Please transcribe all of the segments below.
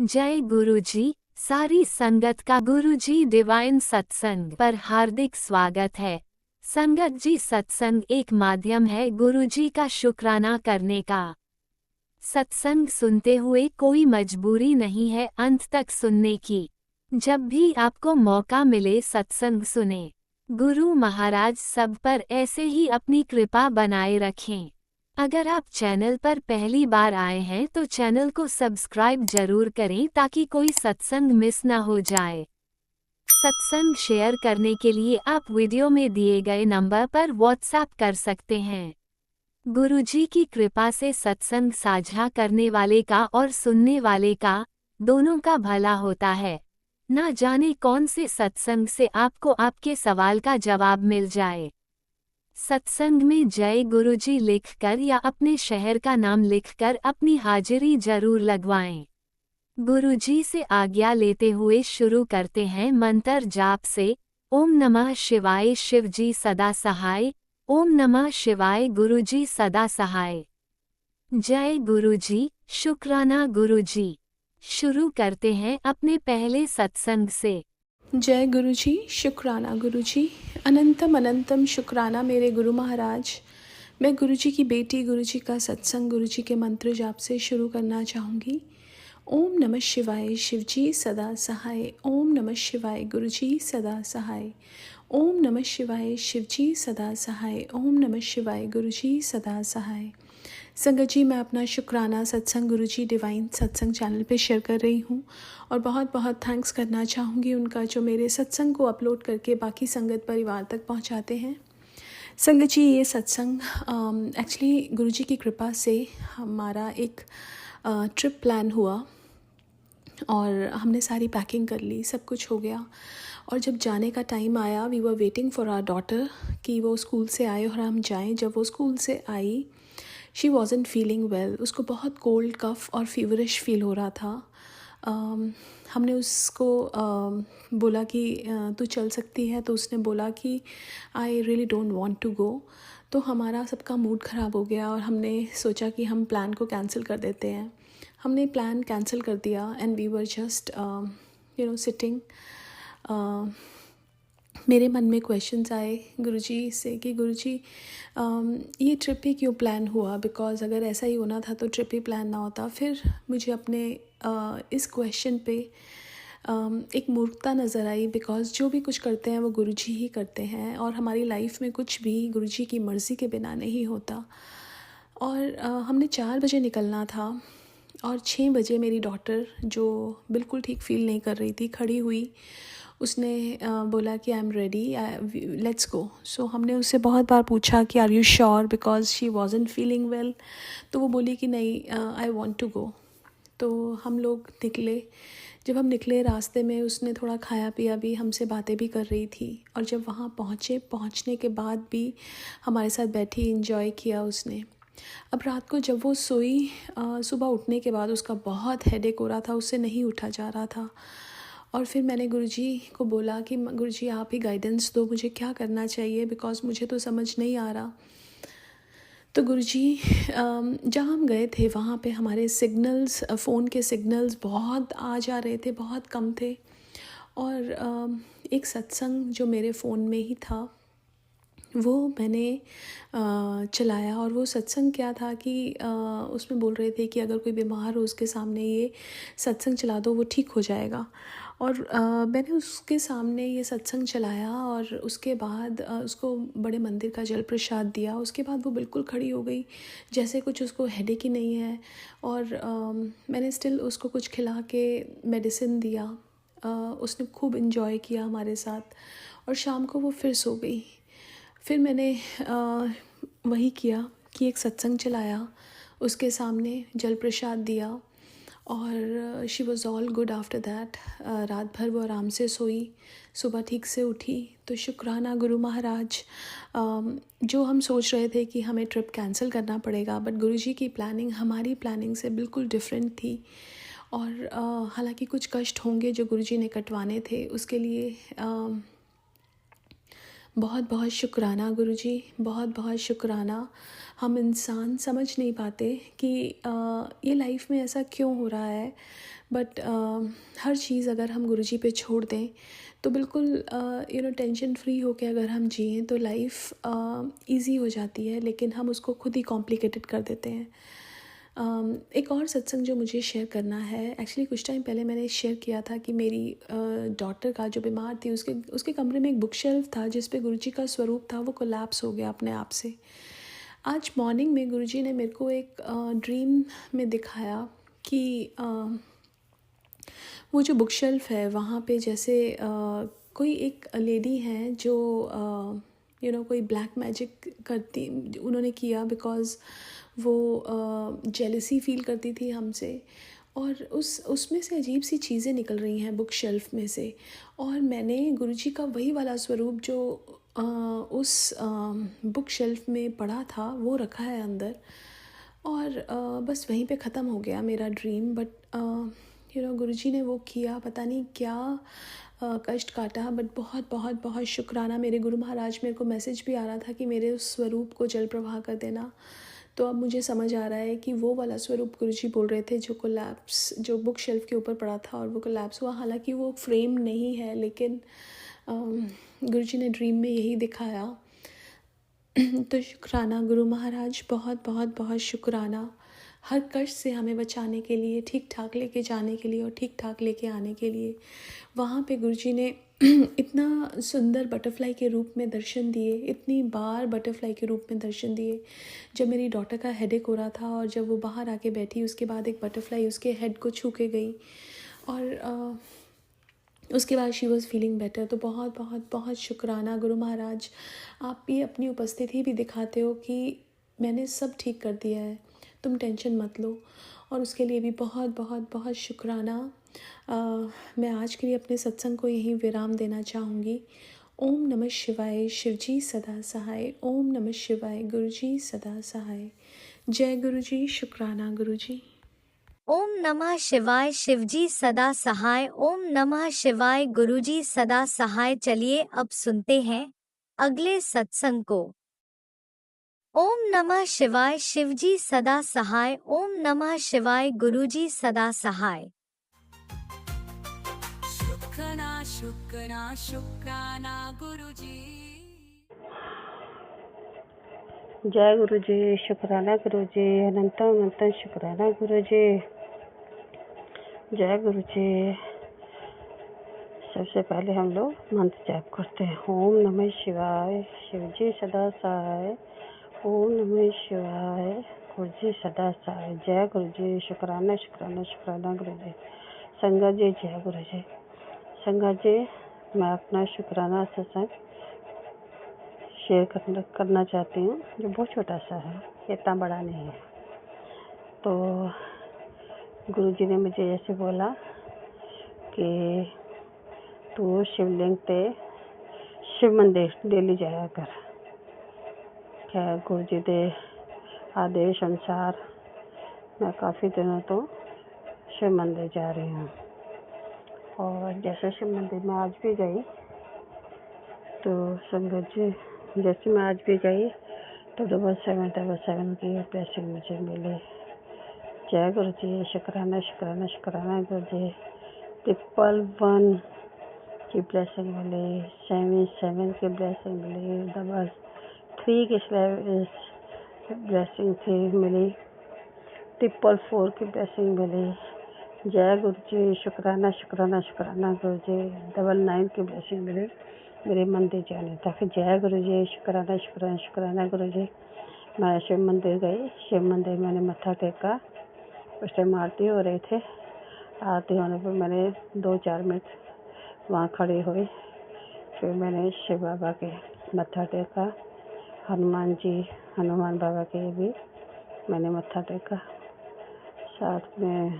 जय गुरुजी। सारी संगत का गुरुजी डिवाइन सत्संग पर हार्दिक स्वागत है। संगत जी, सत्संग एक माध्यम है गुरुजी का शुक्राना करने का। सत्संग सुनते हुए कोई मजबूरी नहीं है अंत तक सुनने की। जब भी आपको मौका मिले सत्संग सुने। गुरु महाराज सब पर ऐसे ही अपनी कृपा बनाए रखें। अगर आप चैनल पर पहली बार आए हैं तो चैनल को सब्सक्राइब जरूर करें ताकि कोई सत्संग मिस ना हो जाए। सत्संग शेयर करने के लिए आप वीडियो में दिए गए नंबर पर व्हाट्सएप कर सकते हैं। गुरुजी की कृपा से सत्संग साझा करने वाले का और सुनने वाले का दोनों का भला होता है। ना जाने कौन से सत्संग से आपको आपके सवाल का जवाब मिल जाए। सत्संग में जय गुरुजी लिखकर या अपने शहर का नाम लिखकर अपनी हाजिरी जरूर लगवाएं। गुरुजी से आज्ञा लेते हुए शुरू करते हैं मंत्र जाप से। ओम नमः शिवाय शिवजी सदा सहाय। ओम नमः शिवाय गुरुजी सदा सहाय। जय गुरुजी, शुक्राना गुरुजी। शुरू करते हैं अपने पहले सत्संग से। जय गुरुजी, शुक्राना गुरुजी। अनंतम अनंतम शुक्राना मेरे गुरु महाराज। मैं गुरुजी की बेटी, गुरुजी का सत्संग गुरुजी के मंत्र जाप से शुरू करना चाहूँगी। ओम नमः शिवाय शिवजी सदा सहाय। ओम नमः शिवाय गुरुजी सदा सहाय। ओम नमः शिवाय शिवजी सदा सहाय। ओम नमः शिवाय गुरुजी सदा सहाय। संगत जी, मैं अपना शुक्राना सत्संग गुरुजी डिवाइन सत्संग चैनल पे शेयर कर रही हूँ और बहुत बहुत थैंक्स करना चाहूँगी उनका, जो मेरे सत्संग को अपलोड करके बाकी संगत परिवार तक पहुँचाते हैं। संगत जी, ये सत्संग एक्चुअली गुरुजी की कृपा से हमारा एक ट्रिप प्लान हुआ और हमने सारी पैकिंग कर ली, सब कुछ हो गया। और जब जाने का टाइम आया, we were waiting for our daughter कि वो स्कूल से आए और हम जाएं। जब वो स्कूल से आई, शी वॉजंट फीलिंग वेल। उसको बहुत कोल्ड, कफ और फीवरिश फील हो रहा था। हमने उसको बोला कि तू चल सकती है, तो उसने बोला कि I really don't want to go. तो हमारा सबका मूड ख़राब हो गया और हमने सोचा कि हम प्लान को कैंसिल कर देते हैं। हमने प्लान कैंसिल कर दिया and we were just sitting. मेरे मन में क्वेश्चंस आए गुरुजी से कि गुरुजी ये ट्रिप ही क्यों प्लान हुआ, बिकॉज़ अगर ऐसा ही होना था तो ट्रिप ही प्लान ना होता। फिर मुझे अपने इस क्वेश्चन पे एक मूर्खता नज़र आई, बिकॉज़ जो भी कुछ करते हैं वो गुरुजी ही करते हैं और हमारी लाइफ में कुछ भी गुरुजी की मर्ज़ी के बिना नहीं होता। और हमने 4 बजे निकलना था और 6 बजे मेरी डॉटर, जो बिल्कुल ठीक फील नहीं कर रही थी, खड़ी हुई। उसने बोला कि I am ready, let's go. So हमने उससे बहुत बार पूछा कि are you sure, because she wasn't feeling well. तो वो बोली कि नहीं, आई वॉन्ट टू गो। तो हम लोग निकले। जब हम निकले, रास्ते में उसने थोड़ा खाया पिया भी, हमसे बातें भी कर रही थी। और जब वहाँ पहुँचने के बाद भी हमारे साथ बैठी, इंजॉय किया उसने। अब रात को जब वो सोई, सुबह उठने के बाद उसका बहुत हेडेक हो रहा था, उससे नहीं उठा जा रहा था। और फिर मैंने गुरुजी को बोला कि गुरुजी आप ही गाइडेंस दो, मुझे क्या करना चाहिए, बिकॉज़ मुझे तो समझ नहीं आ रहा। तो गुरुजी जहाँ हम गए थे वहाँ पे हमारे सिग्नल्स, फ़ोन के सिग्नल्स बहुत आ जा रहे थे, बहुत कम थे। और एक सत्संग जो मेरे फ़ोन में ही था वो मैंने चलाया। और वो सत्संग क्या था कि उसमें बोल रहे थे कि अगर कोई बीमार हो उसके सामने ये सत्संग चला दो, वो ठीक हो जाएगा। और मैंने उसके सामने ये सत्संग चलाया और उसके बाद उसको बड़े मंदिर का जल प्रसाद दिया। उसके बाद वो बिल्कुल खड़ी हो गई, जैसे कुछ उसको हेडेक ही नहीं है। और मैंने स्टिल उसको कुछ खिला के मेडिसिन दिया। उसने खूब इन्जॉय किया हमारे साथ और शाम को वो फिर सो गई। फिर मैंने वही किया कि एक सत्संग चलाया, उसके सामने जल प्रसाद दिया और she was all good after that. रात भर वो आराम से सोई, सुबह ठीक से उठी। तो शुक्राना गुरु महाराज। जो हम सोच रहे थे कि हमें ट्रिप कैंसिल करना पड़ेगा, बट गुरुजी की प्लानिंग हमारी प्लानिंग से बिल्कुल डिफरेंट थी। और हालांकि कुछ कष्ट होंगे जो गुरुजी ने कटवाने थे, उसके लिए बहुत बहुत शुक्राना गुरुजी, बहुत बहुत शुक्राना। हम इंसान समझ नहीं पाते कि ये लाइफ में ऐसा क्यों हो रहा है, बट हर चीज़ अगर हम गुरुजी पे छोड़ दें तो बिल्कुल टेंशन फ्री होके अगर हम जिएं तो लाइफ इजी हो जाती है, लेकिन हम उसको खुद ही कॉम्प्लिकेटेड कर देते हैं। एक और सत्संग जो मुझे शेयर करना है, एक्चुअली कुछ टाइम पहले मैंने शेयर किया था कि मेरी डॉटर का जो बीमार थी उसके कमरे में एक बुक शेल्फ था जिस पे गुरुजी का स्वरूप था, वो कोलैप्स हो गया अपने आप से। आज मॉर्निंग में गुरुजी ने मेरे को एक ड्रीम में दिखाया कि वो जो बुक शेल्फ है वहाँ पे जैसे कोई एक लेडी है जो कोई ब्लैक मैजिक करती उन्होंने किया, बिकॉज़ वो जेलसी फील करती थी हमसे, और उसमें से अजीब सी चीज़ें निकल रही हैं बुक शेल्फ में से। और मैंने गुरुजी का वही वाला स्वरूप जो उस बुक शेल्फ में पड़ा था वो रखा है अंदर, और बस वहीं पे ख़त्म हो गया मेरा ड्रीम। बट गुरुजी ने वो किया, पता नहीं क्या कष्ट काटा, बट बहुत बहुत बहुत शुक्राना। मेरे गुरु महाराज, मेरे को मैसेज भी आ रहा था कि मेरे उस स्वरूप को जल प्रवाह कर देना। तो अब मुझे समझ आ रहा है कि वो वाला स्वरूप गुरुजी बोल रहे थे जो कोलैप्स, जो बुक शेल्फ के ऊपर पड़ा था और वो कोलैप्स हुआ। हालांकि वो फ्रेम नहीं है, लेकिन गुरुजी ने ड्रीम में यही दिखाया। तो शुक्राना गुरु महाराज, बहुत बहुत बहुत शुक्राना, हर कष्ट से हमें बचाने के लिए, ठीक ठाक लेके जाने के लिए और ठीक ठाक लेके आने के लिए। वहाँ पे गुरुजी ने इतना सुंदर बटरफ्लाई के रूप में दर्शन दिए, इतनी बार बटरफ्लाई के रूप में दर्शन दिए। जब मेरी डॉटर का हेडेक हो रहा था और जब वो बाहर आके बैठी, उसके बाद एक बटरफ्लाई उसके हेड को छू के गई, और उसके बाद शी वॉज़ फीलिंग बेटर। तो बहुत बहुत बहुत शुक्राना गुरु महाराज, आप भी अपनी उपस्थिति भी दिखाते हो कि मैंने सब ठीक कर दिया है, तुम टेंशन मत लो, और उसके लिए भी बहुत बहुत बहुत शुक्राना। मैं आज के लिए अपने सत्संग को यहीं विराम देना चाहूँगी। ओम नमः शिवाय, शिवजी सदा सहाय। ओम नमः शिवाय, गुरुजी सदा सहाय। जय गुरुजी, शुक्राना गुरुजी। ओम नमः शिवाय, शिवजी सदा सहाय। ओम नमः शिवाय, गुरुजी सदा सहाय। चलिए अब सुनते हैं अगले सत्संग को। ओम नमः शिवाय, शिवजी सदा सहाय। ओम नमः शिवाय, गुरुजी सदा सहाय। शुक्राना शुक्राना शुक्राना गुरुजी। जय गुरु जी, शुक्राना गुरु जी, अनंत अनंत शुक्राना गुरु जी। जय गुरु जी। सबसे पहले हम लोग मंत्र जाप करते हैं। ओम नमः शिवाय, शिवजी सदा सहाय। ओम नमः शिवाय, गुरु जी सदा सहाय। जय गुरु जी, शुक्राना शुक्राना शुक्राना गुरु जी। संगत जी, जय गुरु जी। संगत जी, मैं अपना शुक्राना सत्संग शेयर करना चाहती हूँ, जो बहुत छोटा सा है, इतना बड़ा नहीं है। तो गुरुजी ने मुझे ऐसे बोला कि तू शिवलिंग पे शिव मंदिर डेली जाया कर। क्या गुरुजी के आदेश अनुसार मैं काफ़ी दिनों तो शिव मंदिर जा रही हूँ, और जैसे शिव मंदिर में आज भी गई तो संगत जी, जैसे मैं आज भी गई तो 777 की ब्लेसिंग मुझे मिली। जय गुरु जी, शुक्राना शुक्राना शुक्राना गुरु जी। 111 की ब्लेसिंग मिली, 77 की ब्लेसिंग मिली, 3 की ब्लेसिंग थी मिली, 444 की ब्लेसिंग मिली। जय गुरु जी, शुक्राना शुक्राना शुक्राना गुरु जी। 99 की ब्लेसिंग मिली मेरे मंदिर जाने तक। जय गुरु जी, शुक्राना शुक्राना शुक्राना गुरु जी। मैं शिव मंदिर गई, शिव मंदिर मैंने मत्था टेका। उस टाइम आरती हो रहे थे, आरती होने पर मैंने 2-4 मिनट वहाँ खड़ी हुई। फिर मैंने शिव बाबा के मत्था टेका, हनुमान बाबा के भी मैंने मत्था टेका। साथ में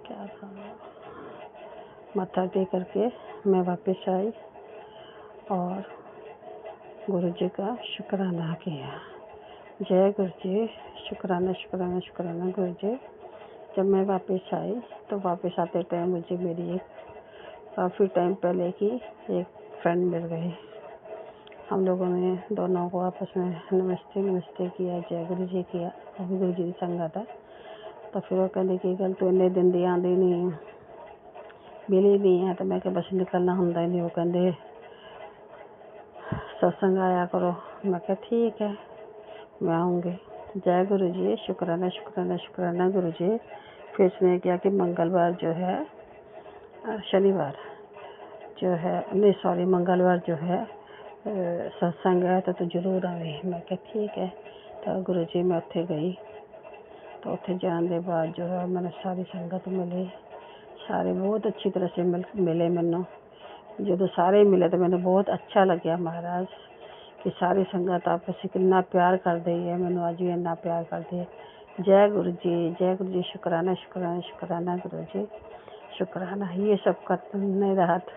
क्या था, मत्था टेक करके मैं वापस आई और गुरु जी का शुक्राना किया। जय गुरु जी, शुक्राना शुक्राना शुक्राना गुरु जी। जब मैं वापस आई तो वापस आते टाइम मुझे मेरी एक काफ़ी टाइम पहले की एक फ्रेंड मिल गई। हम लोगों ने दोनों को आपस में नमस्ते नमस्ते किया, जय गुरु जी किया। वो भी गुरु जी की संगत है। तो फिर वो कहने की गल तू इन्ने दिन दी आंदी नहीं मिली नहीं है। तो मैं क्या बस निकलना होंदा ही नहीं। वो कहते सत्संग आया करो। मैं क्या ठीक है, मैं आऊँगी। जय गुरु जी, शुक्राना शुक्राना शुक्राना गुरु जी। फिर उसने क्या कि मंगलवार जो है, शनिवार जो है, नहीं सॉरी, मंगलवार जो है सत्संग है तो तू जरूर आवे। मैं क्या ठीक है। तो गुरु जी मैं उत्थे गई। तो उत्थे जाने के बाद जो है मैंने सारी संगत मिली। सारे बहुत अच्छी तरह से मिले मैनू। जो सारे मिले तो मैंने बहुत अच्छा लग्या महाराज कि सारी संगत आपस में कितना प्यार कर दी है। मैनू अज भी इन्ना प्यार करती है। जय गुरु जी, जय गुरु जी। शुक्राना शुक्राना शुक्राना गुरु जी, शुक्राना। ये सब करने का हाथ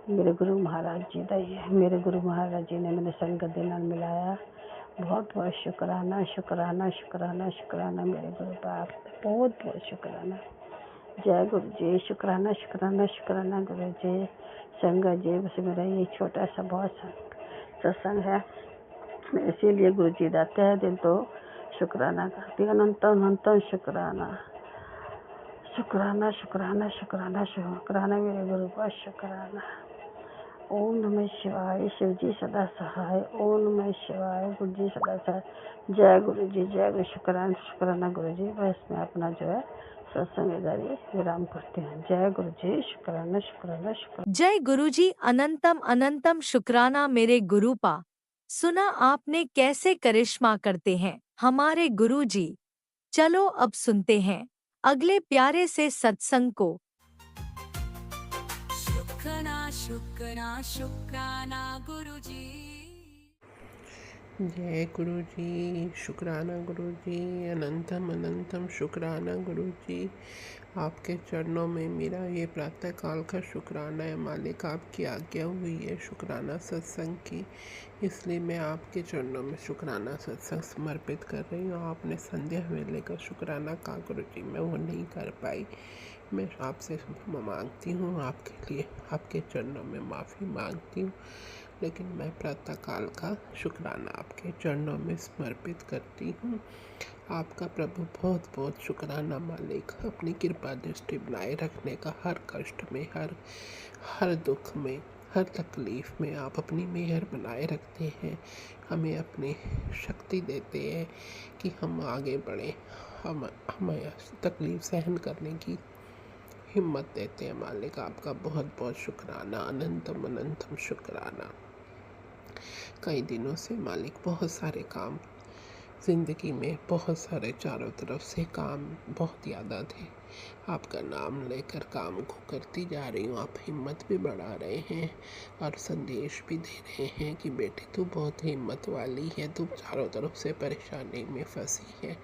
मेरे गुरु महाराज जी का ही है। मेरे गुरु महाराज जी ने मैंने संगत के नाल मिलाया। बहुत बहुत शुक्राना शुक्राना शुक्राना शुक्राना मेरे गुरु बाप, बहुत बहुत शुक्राना। जय गुरु जी, शुक्राना शुक्राना शुक्राना गुरु जी। संगत जी, बस मेरा ये छोटा सा बहुत सत्संग है। मैं इसीलिए गुरु जी का तहे दिल तो शुक्राना करती हूँ। अनंतम अनंतम शुक्राना शुक्राना शुक्राना शुक्राना शुक्राना मेरे गुरु का शुक्राना। ओम नमः शिवाय, शिव जी सदा सहाय। ओम नमः शिवाय, गुरु जी सदा सहाय। जय गुरु जी, जय गुरु। शुक्राना शुक्राना गुरु जी। बस मैं अपना जो है सत्संग जारी विराम करती हूँ। जय गुरु जी, शुक्राना शुक्राना शुक्राना। जय गुरुजी, अनंतम अनंतम शुक्राना मेरे गुरुपा। सुना आपने कैसे करिश्मा करते हैं हमारे गुरुजी। चलो अब सुनते हैं अगले प्यारे से सत्संग को। शुक्राना शुक्राना शुक्राना गुरु जी। जय गुरु जी, शुक्राना गुरु जी, अनंतम अनंतम शुक्राना गुरु जी। आपके चरणों में मेरा ये प्रातः काल का शुक्राना है मालिक। आपकी आज्ञा हुई है शुक्राना सत्संग की, इसलिए मैं आपके चरणों में शुक्राना सत्संग समर्पित कर रही हूँ। आपने संध्या वेले का शुक्राना कहा गुरु जी, मैं वो नहीं कर पाई। मैं आपसे मांगती हूँ, आपके लिए आपके चरणों में माफ़ी मांगती हूँ। लेकिन मैं प्रातः काल का शुक्राना आपके चरणों में समर्पित करती हूँ। आपका प्रभु बहुत बहुत शुक्राना मालिक। अपनी कृपा दृष्टि बनाए रखने का, हर कष्ट में, हर दुख में, हर तकलीफ़ में आप अपनी मेहर बनाए रखते हैं। हमें अपनी शक्ति देते हैं कि हम आगे बढ़ें। हमें तकलीफ़ सहन करने की हिम्मत देते हैं मालिक। आपका बहुत बहुत शुक्राना, अनंतम अनंतम शुक्राना। कई दिनों से मालिक बहुत सारे काम ज़िंदगी में, बहुत सारे चारों तरफ से काम बहुत ज़्यादा थे। आपका नाम लेकर काम को करती जा रही हूँ। आप हिम्मत भी बढ़ा रहे हैं और संदेश भी दे रहे हैं कि बेटी तू बहुत हिम्मत वाली है, तू चारों तरफ से परेशानी में फंसी है,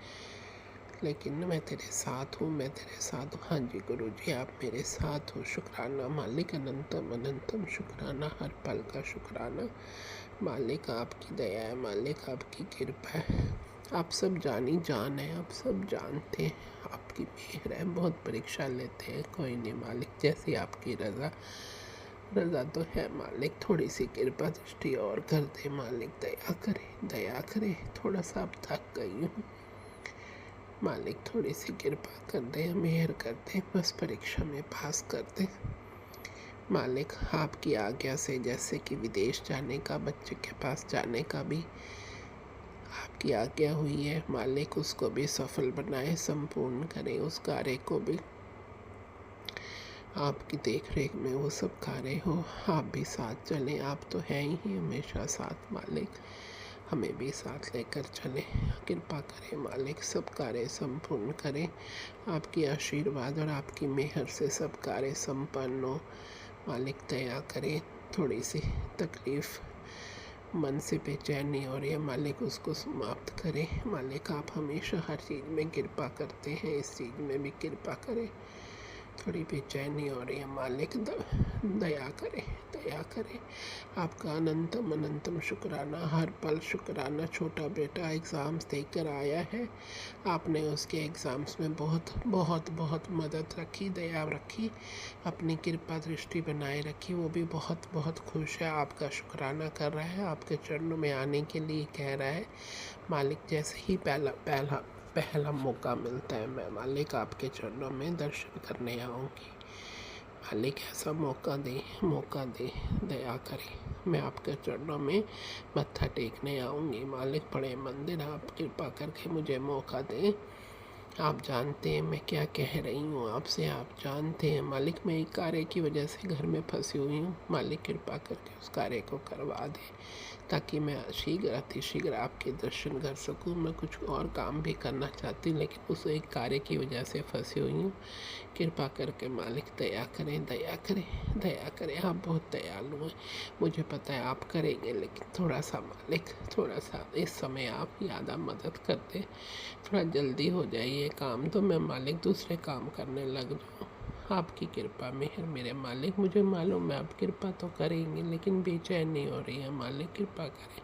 लेकिन मैं तेरे साथ हूँ, मैं तेरे साथ हूँ। हाँ जी गुरु जी, आप मेरे साथ हो। शुक्राना मालिक, अनंतम अनंतम शुक्राना, हर पल का शुक्राना मालिक। आपकी दया है मालिक, आपकी कृपा है। आप सब जानी जान है, आप सब जानते हैं। आपकी मेहर है, बहुत परीक्षा लेते हैं, कोई नहीं मालिक, जैसी आपकी रज़ा तो है मालिक। थोड़ी सी कृपा दृष्टि और कर दे मालिक, दया करे। थोड़ा सा अब थक गई हूँ मालिक, थोड़ी सी कृपा कर दे, मेहर कर दे, बस परीक्षा में पास कर दे मालिक। आपकी आज्ञा से जैसे कि विदेश जाने का, बच्चे के पास जाने का भी आपकी आज्ञा हुई है मालिक, उसको भी सफल बनाए, संपूर्ण करें उस कार्य को भी। आपकी देख रेख में वो सब कार्य हो, आप भी साथ चलें। आप तो हैं ही हमेशा साथ मालिक, हमें भी साथ लेकर चलें। कृपा करें मालिक, सब कार्य संपूर्ण करें। आपकी आशीर्वाद और आपकी मेहर से सब कार्य संपन्न हो मालिक। दया करें, थोड़ी सी तकलीफ़ मन से बेचैनी हो रही है मालिक, उसको समाप्त करें मालिक। आप हमेशा हर चीज़ में कृपा करते हैं, इस चीज़ में भी कृपा करें थोड़ी बेचैनी हो रही है। मालिक दया करे, दया करे। आपका अनंतम अनंतम शुक्राना, हर पल शुक्राना। छोटा बेटा एग्ज़ाम्स देकर आया है, आपने उसके एग्ज़ाम्स में बहुत बहुत बहुत मदद रखी, दया रखी, अपनी कृपा दृष्टि बनाए रखी। वो भी बहुत बहुत खुश है, आपका शुक्राना कर रहा है, आपके चरणों में आने के लिए कह रहा है। मालिक जैसे ही पहला मौका मिलता है, मैं मालिक आपके चरणों में दर्शन करने आऊँगी। मालिक ऐसा मौका दे, दया करे। मैं आपके चरणों में मत्था टेकने आऊँगी। मालिक बड़े मंदिर आप कृपा करके मुझे मौका दें। आप जानते हैं मैं क्या कह रही हूँ आपसे, आप जानते हैं मालिक, मैं एक कार्य की वजह से घर में फंसी हुई हूँ। मालिक कृपा करके उस कार्य को करवा दें, ताकि मैं अतिशीघ्र आपके दर्शन कर सकूं। मैं कुछ और काम भी करना चाहती हूँ, लेकिन उस एक कार्य की वजह से फंसी हुई हूँ। कृपा करके मालिक दया करें, दया करें, दया करें। आप बहुत दयालु हैं, मुझे पता है आप करेंगे, लेकिन थोड़ा सा मालिक, थोड़ा सा इस समय आप ज़्यादा मदद करते, थोड़ा जल्दी हो जाए ये काम, तो मैं मालिक दूसरे काम करने लग जाऊँ। आपकी कृपा मेहर मेरे मालिक, मुझे मालूम है आप कृपा तो करेंगे, लेकिन बेचैनी हो रही है। मालिक कृपा करें,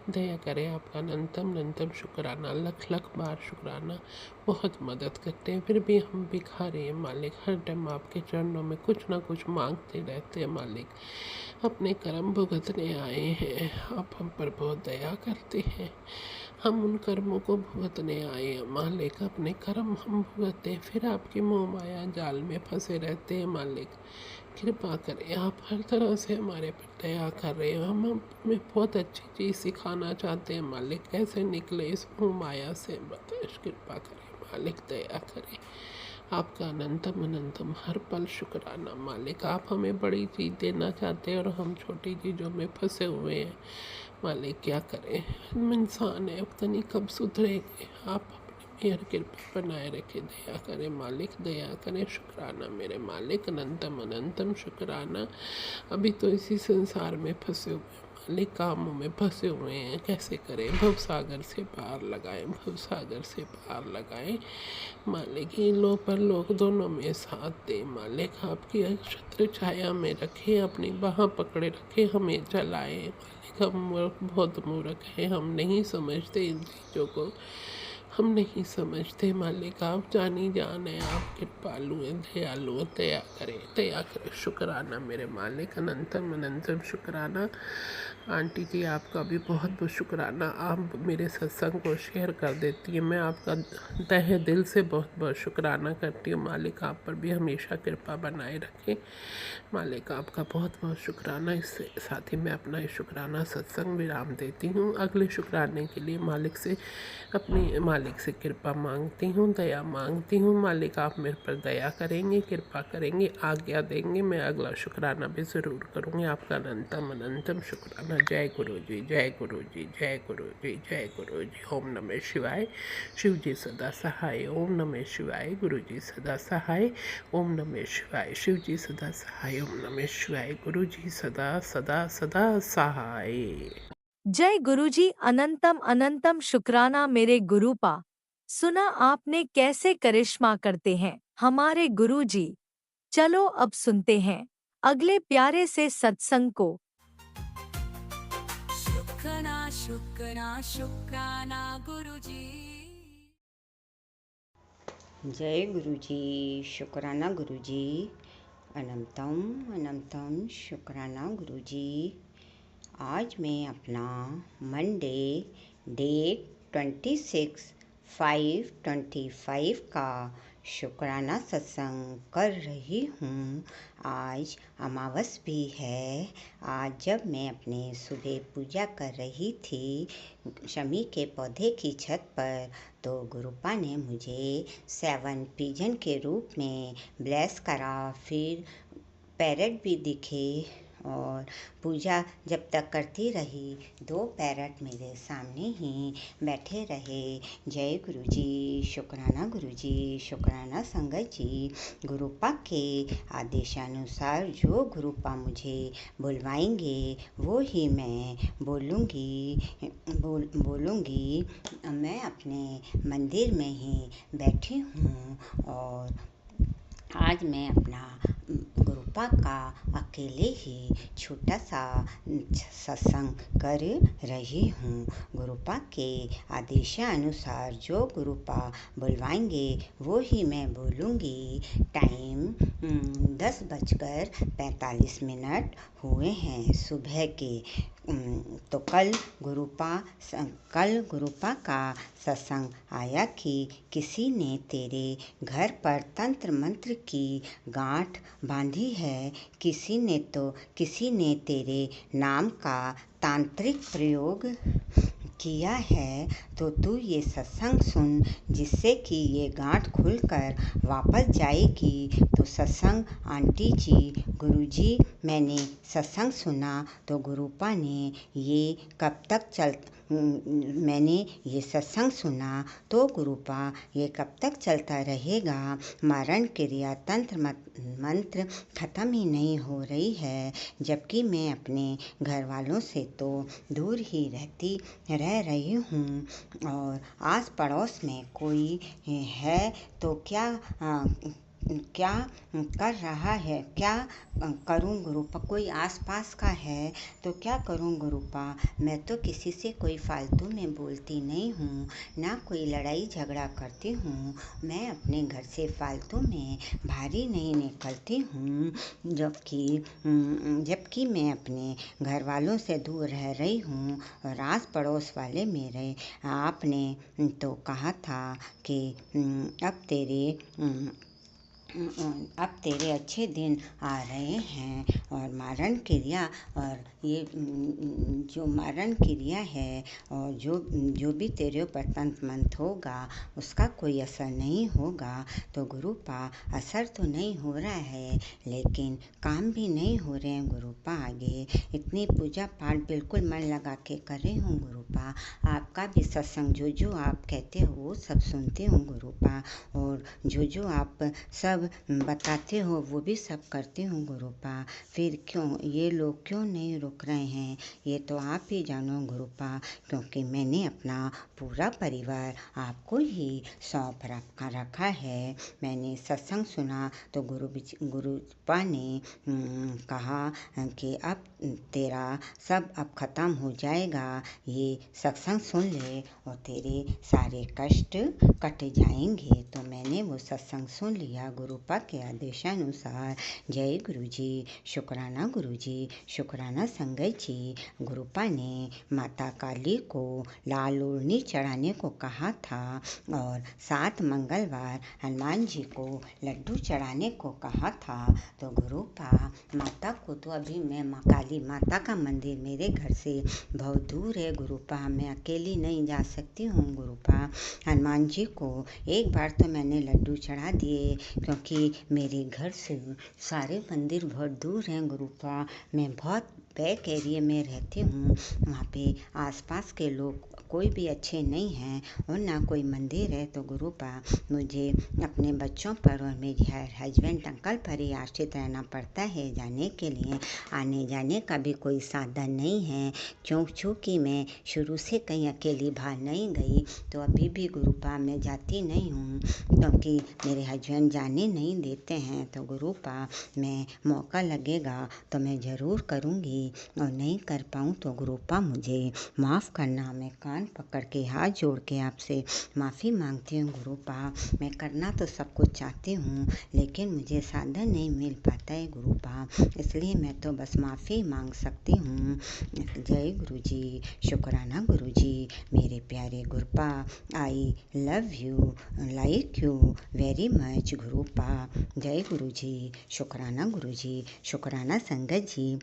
दया करें। आपका अनंतम अनंतम शुक्राना, लख लख बार शुक्राना। बहुत मदद करते हैं, फिर भी हम भिखारी हैं मालिक। हर टाइम आपके चरणों में कुछ ना कुछ मांगते रहते हैं मालिक। अपने कर्म भुगतने आए हैं, आप हम पर बहुत दया करते हैं। हम उन कर्मों को भुगतने आए हैं मालिक, अपने कर्म हम भुगतते हैं, फिर आपकी मोह माया जाल में फंसे रहते हैं मालिक। कृपा करें, आप हर तरह से हमारे पर दया कर रहे हो। हम हमें बहुत अच्छी चीज़ सिखाना चाहते हैं मालिक, कैसे निकले इस मोह माया से। बताइए, कृपा करें मालिक, दया करें। आपका अनंतम अनंतम हर पल शुक्राना मालिक। आप हमें बड़ी चीज़ देना चाहते हैं और हम छोटी चीज़ों में फंसे हुए हैं मालिक। क्या करें, हम इंसान है, पता नहीं कब सुधरेंगे। आप अपनी मेहर कृपा बनाए रखे, दया करें मालिक, दया करें। शुक्राना मेरे मालिक, अनंतम अनंतम शुक्राना। अभी तो इसी संसार में फंसे हुए हैं मालिक, कामों में फंसे हुए हैं, कैसे करें। भवसागर से पार लगाएं, भवसागर से पार लगाएं मालिक। इन लोग पर लोग दोनों में साथ दे मालिक। आपकी छत्र छाया में रखे, अपनी बाह पकड़े रखे, हमें चलाए मालिक। हम बहुत मूर्ख हैं, हम नहीं समझते इन चीज़ों को, हम नहीं समझते मालिक। आप जानी जान है, आप कृपालु हैं, दयालु हैं, दया करें, दया करें। शुक्राना मेरे मालिक, अनंतम अनंतम शुक्राना। आंटी जी आपका भी बहुत बहुत शुक्राना, आप मेरे सत्संग को शेयर कर देती है। मैं आपका तहे दिल से बहुत बहुत शुक्राना करती हूँ मालिक। आप पर भी हमेशा कृपा बनाए रखें मालिक। आपका बहुत बहुत शुक्राना। इससे साथ ही मैं अपना शुक्राना सत्संग विराम देती हूँ। अगले शुक्राने के लिए मालिक से, अपनी मालिक से कृपा मांगती हूँ, दया मांगती हूँ मालिक। आप मेरे पर दया करेंगे, कृपा करेंगे, आज्ञा देंगे, मैं अगला शुक्राना भी ज़रूर करूँगी। आपका अनंतम अनंतम शुक्राना। जय गुरु जी, जय गुरु जी, जय गुरु जी, जय गुरु जी। ओम नमः शिवाय। शिव जी सदा सहाय। ओम नमः शिवाय। गुरु जी सदा सहाय। ओम नमः शिवाय। शिव जी सदा सहाय। ओम नमः शिवाय। गुरु जी सदा सदा सदा सहाय। जय गुरुजी, अनंतम अनंतम शुक्राना मेरे गुरुपा। सुना आपने कैसे करिश्मा करते हैं हमारे गुरुजी। चलो अब सुनते हैं अगले प्यारे से सत्संग को। शुक्राना शुक्राना शुक्राना गुरुजी। जय गुरुजी, शुक्राना गुरुजी, अनंतम अनंतम शुक्राना गुरुजी। आज मैं अपना मंडे डेट 26/5/25 का शुक्राना सत्संग कर रही हूँ। आज अमावस भी है। आज जब मैं अपने सुबह पूजा कर रही थी शमी के पौधे की छत पर, तो गुरुपा ने मुझे 7 पिजन के रूप में ब्लेस करा। फिर पैरट भी दिखे और पूजा जब तक करती रही 2 पैरट मेरे सामने ही बैठे रहे। जय गुरुजी, शुक्राना गुरुजी, शुक्राना संगत जी। गुरुपा के आदेशानुसार जो गुरुपा मुझे बुलवाएंगे वो ही मैं बोलूँगी। मैं अपने मंदिर में ही बैठी हूँ और आज मैं अपना गुरुपा का अकेले ही छोटा सा सत्संग कर रही हूँ। गुरुपा के आदेशानुसार जो गुरुपा बुलवाएंगे वो ही मैं बोलूँगी। टाइम 10:45 हुए हैं सुबह के। तो कल गुरुपा का सत्संग आया कि किसी ने तेरे घर पर तंत्र मंत्र की गांठ बांधी है, किसी ने तेरे नाम का तांत्रिक प्रयोग किया है, तो तू ये सत्संग सुन जिससे कि ये गांठ खुलकर वापस जाएगी। तो सत्संग आंटी जी, गुरुजी, मैंने सत्संग सुना तो गुरुपा ने ये कब तक मैंने ये सत्संग सुना तो गुरुपा ये कब तक चलता रहेगा। मारण क्रिया तंत्र मंत्र खत्म ही नहीं हो रही है, जबकि मैं अपने घर वालों से तो दूर ही रह रही हूँ और आस पड़ोस में कोई है तो क्या कर रहा है, क्या करूं गुरुपा। कोई आसपास का है तो क्या करूं गुरुपा। मैं तो किसी से कोई फालतू में बोलती नहीं हूँ, ना कोई लड़ाई झगड़ा करती हूँ। मैं अपने घर से फालतू में भारी नहीं निकलती हूँ, जबकि मैं अपने घर वालों से दूर रह रही हूँ। और आस पड़ोस वाले मेरे आपने तो कहा था कि अब तेरे अच्छे दिन आ रहे हैं और मारण क्रिया और ये जो मारण क्रिया है और जो भी तेरे ऊपर तंत्र मंत्र होगा उसका कोई असर नहीं होगा। तो गुरुपा असर तो नहीं हो रहा है लेकिन काम भी नहीं हो रहे हैं गुरुपा। आगे इतनी पूजा पाठ बिल्कुल मन लगा के कर रही हूँ गुरुपा। आपका भी सत्संग जो आप कहते हो वो सब सुनती हूँ गुरुपा, और जो आप सब बताते हो वो भी सब करती हूँ गुरुपा। फिर क्यों ये लोग क्यों नहीं रुक रहे हैं, ये तो आप ही जानो गुरुपा, क्योंकि मैंने अपना पूरा परिवार आपको ही सौंप रखा है। मैंने सत्संग सुना तो गुरुपा ने कहा कि अब तेरा सब अब ख़त्म हो जाएगा, ये सत्संग सुन ले और तेरे सारे कष्ट कट जाएंगे। तो मैंने वो सत्संग सुन लिया गुरुपा के आदेशानुसार। जय गुरुजी, शुक्राना गुरुजी, शुक्राना संगत जी। गुरुपा ने माता काली को लाल ओढ़नी चढ़ाने को कहा था और 7 मंगलवार हनुमान जी को लड्डू चढ़ाने को कहा था। तो गुरुपा माता को तो अभी मैं काली माता का मंदिर मेरे घर से बहुत दूर है गुरुपा, मैं अकेली नहीं जा सकती हूँ गुरुपा। हनुमान जी को एक बार तो मैंने लड्डू चढ़ा दिए, क्योंकि मेरे घर से सारे मंदिर बहुत दूर हैं गुरुपा। मैं बहुत बैक एरिया में रहती हूँ, वहाँ पे आसपास के लोग कोई भी अच्छे नहीं हैं और ना कोई मंदिर है। तो गुरुपा मुझे अपने बच्चों पर और मेरे हस्बैंड अंकल पर ही आश्रित रहना पड़ता है जाने के लिए। आने जाने का भी कोई साधन नहीं है, क्योंकि मैं शुरू से कहीं अकेली बाहर नहीं गई। तो अभी भी गुरुपा मैं जाती नहीं हूँ, क्योंकि मेरे हस्बैंड जाने नहीं देते हैं। तो गुरुपा मैं मौका लगेगा तो मैं ज़रूर करूँगी, और नहीं कर पाऊँ तो गुरुपा मुझे माफ़ करना। मैं कान पकड़ के हाथ जोड़ के आपसे माफ़ी मांगती हूँ गुरुपा। मैं करना तो सब कुछ चाहती हूँ लेकिन मुझे साधन नहीं मिल पाता है गुरुपा, इसलिए मैं तो बस माफ़ी मांग सकती हूँ। जय गुरुजी, शुक्राना गुरुजी, मेरे प्यारे Gurupa. I love you, like you very much Gurupa. जय गुरुजी, शुक्राना संगत जी।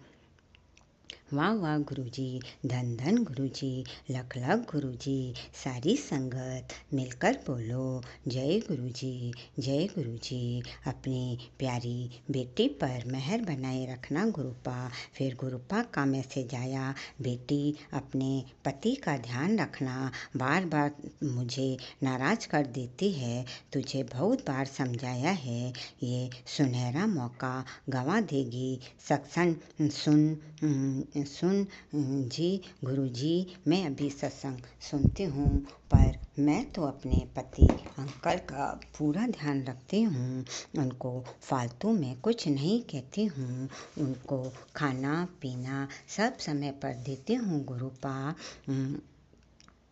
वाह वाह गुरुजी, धन धन गुरुजी, लख लख गुरुजी। सारी संगत मिलकर बोलो जय गुरुजी, जय गुरुजी। अपनी प्यारी बेटी पर मेहर बनाए रखना गुरुपा। फिर गुरुपा का मैसेज आया, बेटी अपने पति का ध्यान रखना, बार बार मुझे नाराज़ कर देती है, तुझे बहुत बार समझाया है, ये सुनहरा मौका गंवा देगी। सत्संग सुन जी गुरुजी। मैं अभी सत्संग सुनती हूँ पर मैं तो अपने पति अंकल का पूरा ध्यान रखती हूँ। उनको फालतू में कुछ नहीं कहती हूँ। उनको खाना पीना सब समय पर देती हूँ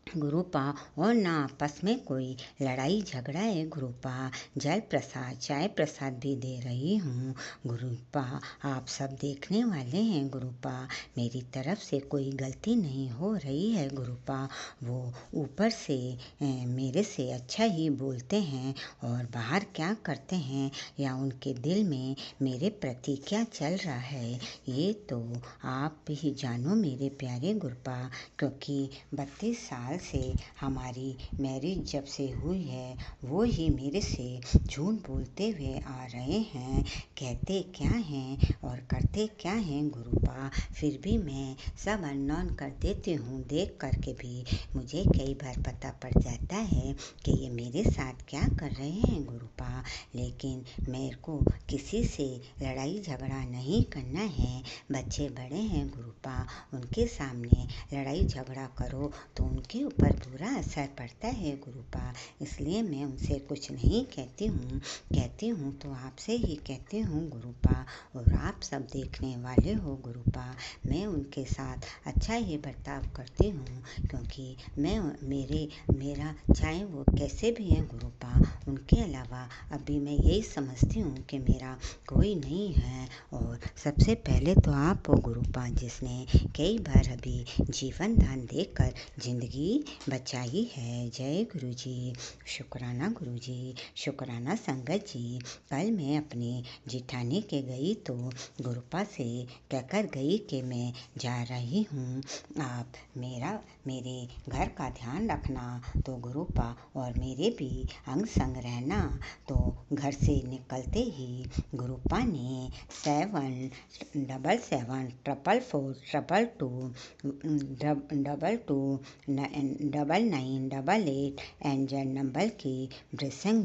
गुरुपा, और ना आपस में कोई लड़ाई झगड़ा है गुरुपा। जल प्रसाद चाय प्रसाद भी दे रही हूँ गुरुपा। आप सब देखने वाले हैं गुरुपा। मेरी तरफ से कोई गलती नहीं हो रही है गुरुपा। वो ऊपर से मेरे से अच्छा ही बोलते हैं, और बाहर क्या करते हैं या उनके दिल में मेरे प्रति क्या चल रहा है, ये तो आप ही जानो मेरे प्यारे गुरुपा। क्योंकि 32 साल से हमारी मैरिज जब से हुई है, वो ही मेरे से झूठ बोलते हुए आ रहे हैं। कहते क्या हैं और करते क्या हैं गुरुपा। फिर भी मैं सब अननोन कर देती हूँ। देख करके भी मुझे कई बार पता पड़ जाता है कि ये मेरे साथ क्या कर रहे हैं गुरुपा। लेकिन मेरे को किसी से लड़ाई झगड़ा नहीं करना है। बच्चे बड़े हैं गुरुपा, उनके सामने लड़ाई झगड़ा करो तो उनके ऊपर बुरा असर पड़ता है गुरुपा। इसलिए मैं उनसे कुछ नहीं कहती हूँ तो आपसे ही कहती हूँ गुरुपा, और आप सब देखने वाले हो गुरुपा। मैं उनके साथ अच्छा ही बर्ताव करती हूँ, क्योंकि मेरा चाहे वो कैसे भी हैं गुरुपा, उनके अलावा अभी मैं यही समझती हूँ कि मेरा कोई नहीं है। और सबसे पहले तो आप हो गुरुपा, जिसने कई बार अभी जीवन दान देकर जिंदगी बचाई है। जय गुरुजी। शुक्राना गुरुजी, शुक्राना संगत जी। कल मैं अपनी जिठानी के गई तो गुरुपा से कहकर गई कि मैं जा रही हूँ, आप मेरे घर का ध्यान रखना तो गुरुपा, और मेरे भी अंग संग रहना। तो घर से निकलते ही गुरुपा ने 77722229988 एंजल नंबर की ब्लेसिंग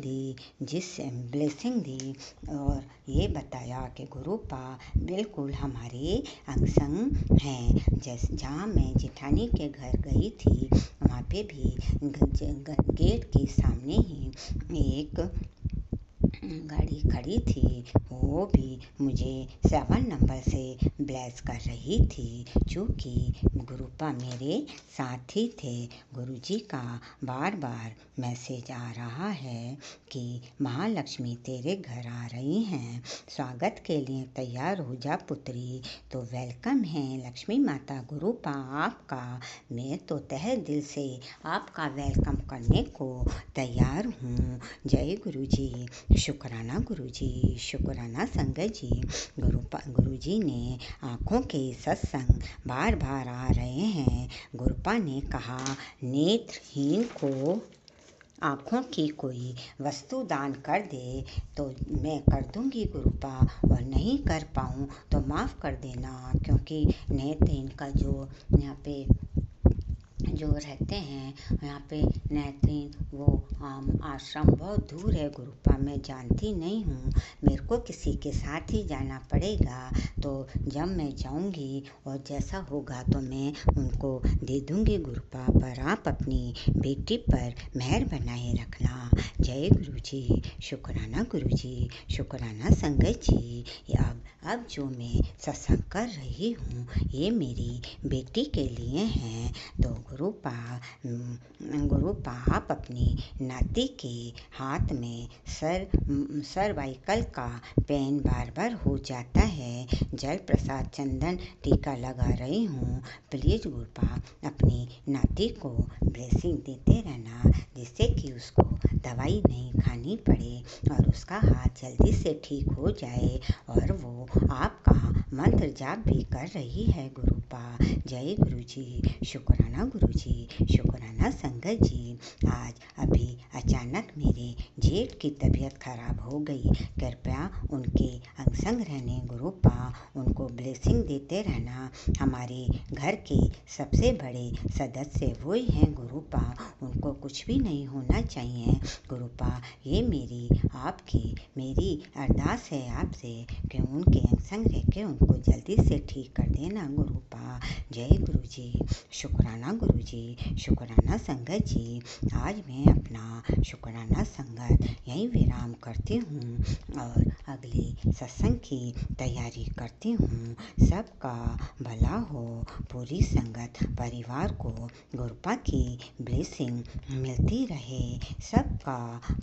दी और ये बताया कि गुरुपा बिल्कुल हमारे अंग संग हैं। जहाँ मैं जिठानी के घर गई थी, वहाँ पे भी गेट के सामने ही एक गाड़ी खड़ी थी। वो भी मुझे 7 नंबर से ब्लेस कर रही थी, चूँकि गुरुपा मेरे साथ ही थे। गुरुजी का बार बार मैसेज आ रहा है कि महालक्ष्मी तेरे घर आ रही हैं, स्वागत के लिए तैयार हो जा पुत्री। तो वेलकम है लक्ष्मी माता गुरुपा आपका। मैं तो तहे दिल से आपका वेलकम करने को तैयार हूँ। जय गुरुजी। शुक्राना गुरुजी, शुक्राना संगत जी। गुरुजी ने आँखों के सत्संग बार बार आ रहे हैं। गुरुपा ने कहा, नेत्रहीन को आँखों की कोई वस्तु दान कर दे तो मैं कर दूंगी गुरुपा, और नहीं कर पाऊँ तो माफ़ कर देना। क्योंकि नेत्रहीन का जो यहाँ पे जो रहते हैं, यहाँ पे नेत्रहीन वो आश्रम बहुत दूर है गुरुपा, मैं जानती नहीं हूँ। मेरे को किसी के साथ ही जाना पड़ेगा। तो जब मैं जाऊँगी और जैसा होगा तो मैं उनको दे दूँगी गुरुपा, पर आप अपनी बेटी पर मेहर बनाए रखना। जय गुरुजी। शुक्राना गुरुजी, शुक्राना संगत जी। अब जो मैं सत्संग कर रही हूँ ये मेरी बेटी के लिए हैं। तो गुरुपा आप अपनी नाती के हाथ में सर्वाइकल का पेन बार बार हो जाता है, जल प्रसाद चंदन टीका लगा रही हूँ। प्लीज गुरुपा अपनी नाती को ब्लेसिंग देते रहना, जिससे कि उसको दवाई नहीं खानी पड़े और उसका हाथ जल्दी से ठीक हो जाए, और वो आपका मंत्र जाप भी कर रही है गुरुपा। जय गुरुजी। शुक्राना गुरुजी, शुक्राना संगत जी। आज अभी अचानक मेरे जेठ की तबीयत खराब हो गई। कृपया उनके अंग संग रहने गुरुपा, उनको ब्लेसिंग देते रहना। हमारे घर के सबसे बड़े सदस्य वही हैं गुरुपा, उनको को कुछ भी नहीं होना चाहिए। गुरुपा, ये मेरी अरदास है आपसे कि उनके संग रह के उनको जल्दी से ठीक कर देना गुरुपा। जय गुरु जी। शुक्राना गुरु जी, शुक्राना संगत जी। आज मैं अपना शुक्राना संगत यहीं विराम करती हूँ और अगले सत्संग की तैयारी करती हूँ। सबका भला हो, पूरी संगत परिवार को गुरुपा की ब्लेसिंग मिलती रहे, सबका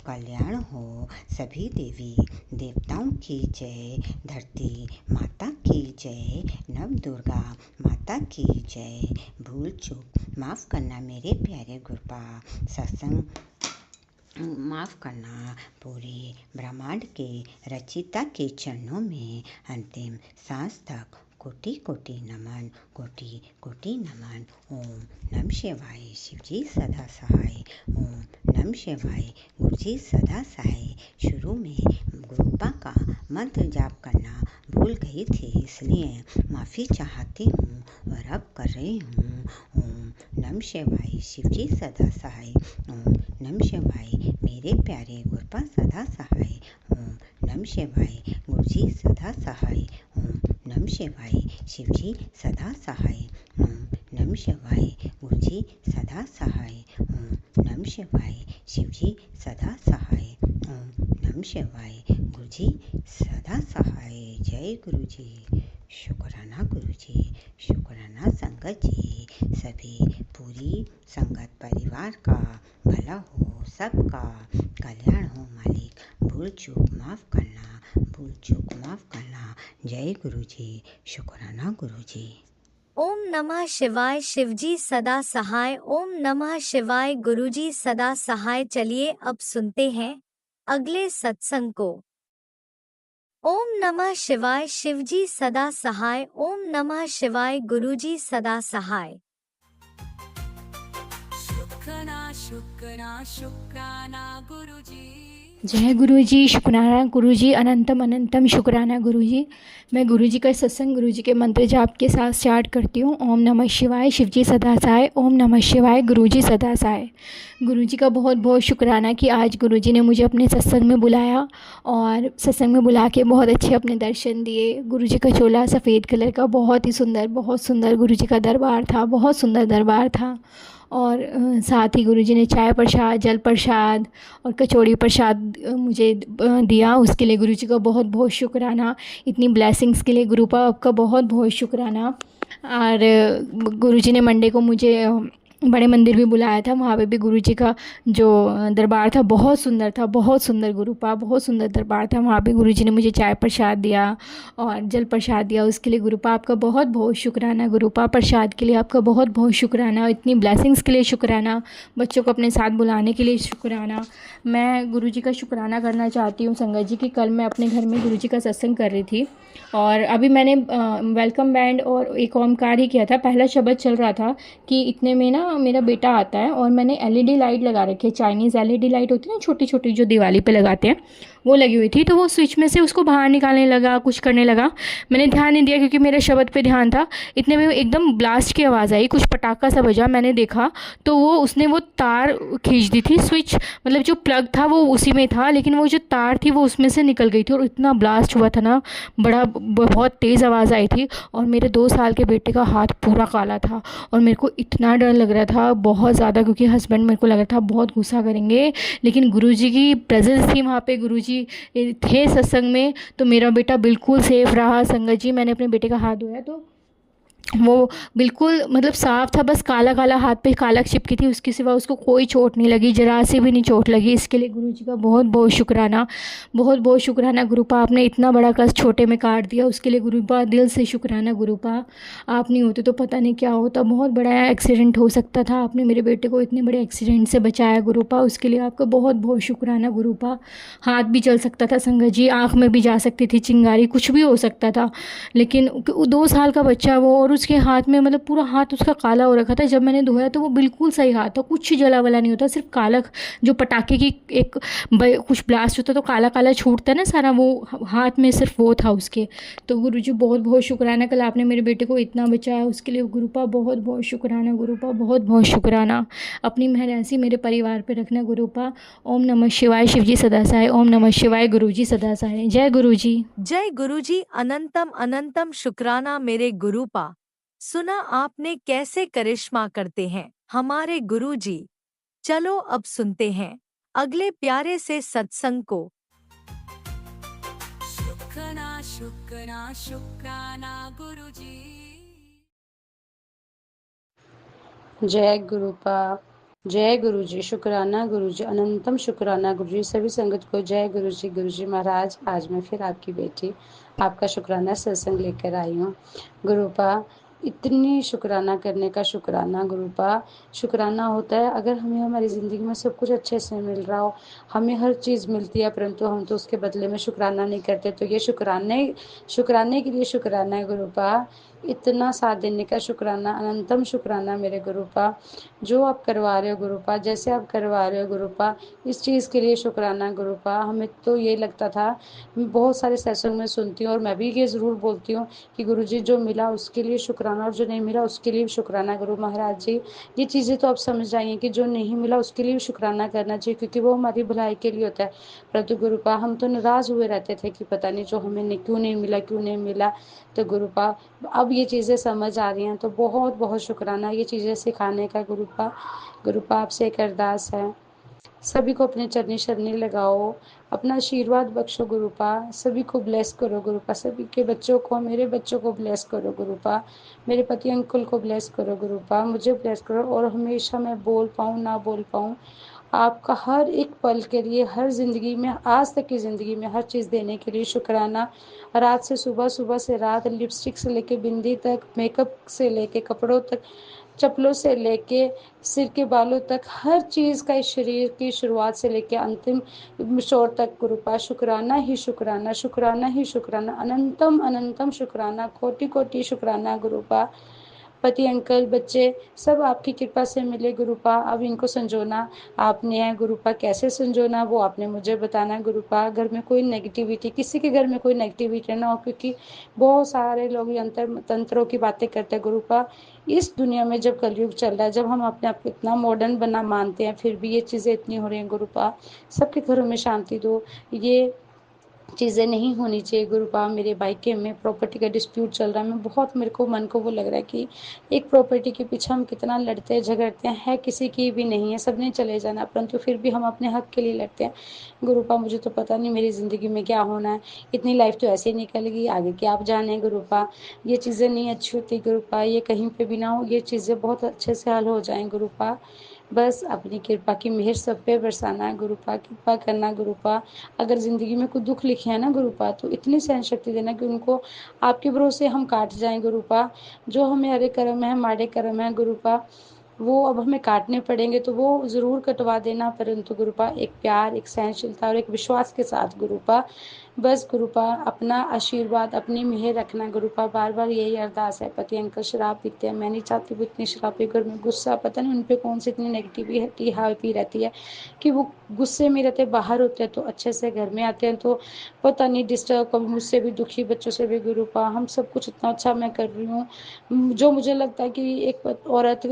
कल्याण हो। सभी देवी देवताओं की जय, धरती माता की जय, नव दुर्गा माता की जय। भूल चूक माफ़ करना मेरे प्यारे गुरुपा। सत्संग माफ़ करना। पूरे ब्रह्मांड के रचिता के चरणों में अंतिम सांस तक कोटि कोटि नमन, कोटि कोटि नमन। ओम नमः शिवाय। शिवजी सदा सहाय। ओम नमः शिवाय। गुरुजी सदा सहाय। शुरू में गुरुपा का मंत्र जाप करना भूल गई थी, इसलिए माफ़ी चाहती हूँ और अब कर रही हूँ। ओम नमः शिवाय। शिवजी सदा सहाय। ओम नमः शिवाय। मेरे प्यारे गुरुपा सदा सहाय। ओम नमः शिवाय। गुरुजी सदा सहाय। ओम नमः शिवाय। शिवजी सदा सहाय। ओम नमः शिवाय। गुरुजी सदा सहाय। ओम नमः शिवाय। शिवजी सदा सहाय। ओम नमः शिवाय। गुरुजी सदा सहाय। जय गुरुजी। शुक्राना गुरुजी, शुक्राना संगत जी। सभी पूरी संगत परिवार का भला हो, सबका कल्याण हो मालिक। भूल चूक माफ़ करना, भूल चूक माफ़ करना। जय गुरुजी। शुक्राना गुरुजी। ओम नमः शिवाय। शिवजी सदा सहाय। ओम नमः शिवाय। गुरुजी सदा सहाय। चलिए अब सुनते हैं अगले सत्संग को। ओम नमः शिवाय। शिवजी सदा सहाय। ओम नमः शिवाय। गुरुजी सदा सहाय। शुक्राना गुरुजी। जय गुरुजी। शुक्राना गुरुजी। अनंतम अनंतम शुक्राना गुरुजी। मैं गुरुजी का सत्संग गुरुजी के मंत्र जाप के साथ स्टार्ट करती हूँ। ओम नमः शिवाय। शिवजी सदा सहाय। ओम नमः शिवाय। गुरुजी सदा सहाय। गुरुजी का बहुत बहुत शुक्राना कि आज गुरुजी ने मुझे अपने सत्संग में बुलाया और सत्संग में बुला के बहुत अच्छे अपने दर्शन दिए। गुरुजी का चोला सफ़ेद कलर का, बहुत ही सुंदर, बहुत सुंदर गुरुजी का दरबार था, बहुत सुंदर दरबार था। और साथ ही गुरुजी ने चाय प्रसाद, जल प्रसाद और कचौड़ी प्रसाद मुझे दिया। उसके लिए गुरुजी का बहुत बहुत शुक्राना। इतनी ब्लेसिंग्स के लिए गुरुपा आपका बहुत बहुत शुक्राना। और गुरुजी ने मंडे को मुझे बड़े मंदिर भी बुलाया था, वहाँ पे भी गुरुजी का जो दरबार था बहुत सुंदर था, बहुत सुंदर गुरुपा, बहुत सुंदर दरबार था। वहाँ पे गुरुजी ने मुझे चाय प्रसाद दिया और जल प्रसाद दिया। उसके लिए गुरुपा आपका बहुत बहुत शुक्राना। गुरुपा प्रसाद के लिए आपका बहुत बहुत शुक्राना। इतनी ब्लेसिंग्स के लिए शुक्राना। बच्चों को अपने साथ बुलाने के लिए शुक्राना। मैं गुरुजी का शुक्राना करना चाहती हूँ संगत जी कि कल मैं अपने घर में गुरुजी का सत्संग कर रही थी और अभी मैंने वेलकम बैंड और एक ओमकार ही किया था। पहला शब्द चल रहा था कि इतने में ना मेरा बेटा आता है और मैंने एलईडी लाइट लगा रखी है, चाइनीज़ एलईडी लाइट होती है ना, छोटी छोटी जो दिवाली पे लगाते हैं, वो लगी हुई थी। तो वो स्विच में से उसको बाहर निकालने लगा, कुछ करने लगा। मैंने ध्यान नहीं दिया क्योंकि मेरे शब्द पे ध्यान था। इतने में एकदम ब्लास्ट की आवाज़ आई, कुछ पटाखा सा बजा। मैंने देखा तो उसने वो तार खींच दी थी। स्विच मतलब जो प्लग था वो उसी में था, लेकिन वो जो तार थी वो उसमें से निकल गई थी और इतना ब्लास्ट हुआ था ना, बहुत तेज़ आवाज़ आई थी। और मेरे 2 साल के बेटे का हाथ पूरा काला था और मेरे को इतना डर लग रहा था बहुत ज़्यादा, क्योंकि हस्बैंड मेरे को लग रहा था बहुत गुस्सा करेंगे। लेकिन गुरुजी की प्रेजेंस थी वहाँ पे, गुरुजी थे सत्संग में, तो मेरा बेटा बिल्कुल सेफ रहा। संगत जी, मैंने अपने बेटे का हाथ धोया तो वो बिल्कुल मतलब साफ़ था, बस काला काला हाथ पे काला चिपकी थी, उसके सिवा उसको कोई चोट नहीं लगी, जरा से भी नहीं चोट लगी। इसके लिए गुरुजी का बहुत बहुत शुक्राना, बहुत बहुत शुक्राना। गुरुपा आपने इतना बड़ा कष्ट छोटे में काट दिया, उसके लिए गुरुपा दिल से शुक्राना। गुरुपा आप नहीं होते तो पता नहीं क्या होता, बहुत बड़ा एक्सीडेंट हो सकता था। आपने मेरे बेटे को इतने बड़े एक्सीडेंट से बचाया गुरुपा, उसके लिए आपका बहुत बहुत शुक्राना। गुरुपा हाथ भी चल सकता था संगत जी, आँख में भी जा सकती थी चिंगारी, कुछ भी हो सकता था। लेकिन 2 साल का बच्चा वो, और उसके हाथ में मतलब पूरा हाथ उसका काला हो रखा था। जब मैंने धोया तो वो बिल्कुल सही हाथ था, कुछ जला वला नहीं होता, सिर्फ काला जो पटाखे की एक कुछ ब्लास्ट होता तो काला काला छूटता है ना सारा, वो हाथ में सिर्फ वो था उसके। तो गुरुजी बहुत बहुत शुक्राना, कल आपने मेरे बेटे को इतना बचाया, उसके लिए गुरुपा बहुत बहुत शुक्राना। गुरुपा बहुत बहुत शुक्राना। अपनी मेहर ऐसी मेरे परिवार पे रखना गुरुपा। ओम नमः शिवाय, शिवजी सदा सहाय। ओम नमः शिवाय, गुरुजी सदा सहाय। जय गुरुजी। जय गुरुजी। अनंतम अनंतम शुक्राना मेरे गुरुपा। सुना आपने कैसे करिश्मा करते हैं हमारे गुरुजी। चलो अब सुनते हैं अगले प्यारे से सत्संग को। शुक्राना शुक्राना शुक्राना गुरुजी। जय गुरुपा, जय गुरुजी, शुक्राना गुरुजी, अनंतम शुक्राना गुरुजी। सभी संगत को जय गुरुजी। गुरुजी महाराज, आज मैं फिर आपकी बेटी आपका शुक्राना सत्संग लेकर आई हूँ। गुरुपा, इतनी शुक्राना करने का शुक्राना गुरुपा। शुक्राना होता है अगर हमें हमारी ज़िंदगी में सब कुछ अच्छे से मिल रहा हो, हमें हर चीज़ मिलती है, परंतु हम तो उसके बदले में शुक्राना नहीं करते। तो ये शुक्राने के लिए शुक्राना है गुरुपा। इतना साथ देने का शुक्राना, अनंतम शुक्राना मेरे गुरुपा। जो आप करवा रहे हो गुरुपा, जैसे आप करवा रहे हो गुरुपा, इस चीज़ के लिए शुक्राना गुरुपा। हमें तो ये लगता था, मैं बहुत सारे सत्संग में सुनती हूँ और मैं भी ये ज़रूर बोलती हूँ कि गुरुजी जो मिला उसके लिए शुक्राना और जो नहीं मिला उसके लिए भी शुक्राना। गुरु महाराज जी, ये चीज़ें तो आप समझ जाइए कि जो नहीं मिला उसके लिए भी शुक्राना करना चाहिए, क्योंकि वो हमारी भलाई के लिए होता है। परंतु गुरुपा, हम तो नाराज़ हुए रहते थे कि पता नहीं जो हमें क्यों नहीं मिला, क्यों नहीं मिला। तो गुरुपा, अब ये चीज़ें समझ आ रही हैं, तो बहुत बहुत शुक्राना ये चीज़ें सिखाने का गुरुपा। गुरुपा, आपसे एक अरदास है, सभी को अपने चरनी शरणी लगाओ, अपना आशीर्वाद बख्शो गुरुपा। सभी को ब्लेस करो गुरुपा, सभी के बच्चों को, मेरे बच्चों को ब्लेस करो गुरुपा, मेरे पति अंकुल को ब्लेस करो गुरुपा, मुझे ब्लेस करो। और हमेशा मैं बोल पाऊँ ना बोल पाऊँ, आपका हर एक पल के लिए, हर ज़िंदगी में, आज तक की ज़िंदगी में हर चीज़ देने के लिए शुक्राना। रात से सुबह, सुबह से रात, लिपस्टिक से लेके बिंदी तक, मेकअप से लेके कपड़ों तक, चप्पलों से लेके सिर के बालों तक, हर चीज़ का, इस शरीर की शुरुआत से लेके अंतिम छोर तक गुरुपा शुक्राना ही शुक्राना, शुक्राना ही शुक्राना, अनंतम अनंतम शुक्राना, कोटि कोटि शुक्राना गुरुपा। पति अंकल, बच्चे सब आपकी कृपा से मिले गुरुपा। अब इनको संजोना आपने है गुरुपा, कैसे संजोना वो आपने मुझे बताना गुरुपा। घर में कोई नेगेटिविटी, किसी के घर में कोई नेगेटिविटी ना हो, क्योंकि बहुत सारे लोग यंत्र तंत्रों की बातें करते हैं गुरुपा। इस दुनिया में जब कलयुग चल रहा है, जब हम अपने आप को इतना मॉडर्न बना मानते हैं, फिर भी ये चीज़ें इतनी हो रही हैं गुरुपा। सबके घरों में शांति दो, ये चीज़ें नहीं होनी चाहिए गुरुपा। मेरे भाई के में प्रॉपर्टी का डिस्प्यूट चल रहा है, मैं बहुत, मेरे को मन को वो लग रहा है कि एक प्रॉपर्टी के पीछे हम कितना लड़ते हैं, झगड़ते हैं, है किसी की भी नहीं है, सबने चले जाना, परंतु फिर भी हम अपने हक के लिए लड़ते हैं गुरुपा। मुझे तो पता नहीं मेरी ज़िंदगी में क्या होना है, इतनी लाइफ तो ऐसे ही निकल गई, आगे क्या आप जाने गुरुपा। ये चीज़ें नहीं अच्छी होती गुरुपा, ये कहीं पे भी ना हो, ये चीज़ें बहुत अच्छे से हल हो जाएं गुरुपा। बस अपनी कृपा की मेहर सब पे बरसाना है गुरुपा, कृपा करना गुरुपा। अगर ज़िंदगी में कोई दुख लिखे हैं ना गुरुपा, तो इतनी सहन शक्ति देना कि उनको आपके भरोसे हम काट जाएं गुरुपा। जो हमें हरे कर्म है, माड़े कर्म है गुरुपा, वो अब हमें काटने पड़ेंगे तो वो ज़रूर कटवा देना, परंतु गुरुपा एक प्यार, एक सहनशीलता और एक विश्वास के साथ गुरुपा। बस गुरुपा अपना आशीर्वाद, अपनी मेहर रखना गुरुपा। बार बार यही अरदास है। पति अंकल शराब पीते हैं, मैं नहीं चाहती वो इतनी शराब पी, घर में गुस्सा, पता नहीं उन पर कौन सी इतनी नेगेटिविटी हावी रहती है कि वो गुस्से में रहते, बाहर होते हैं तो अच्छे से, घर में आते हैं तो पता नहीं डिस्टर्ब, कभी मुझसे भी दुखी, बच्चों से भी गुरुपा। हम सब कुछ इतना अच्छा मैं कर रही हूँ, जो मुझे लगता है कि एक औरत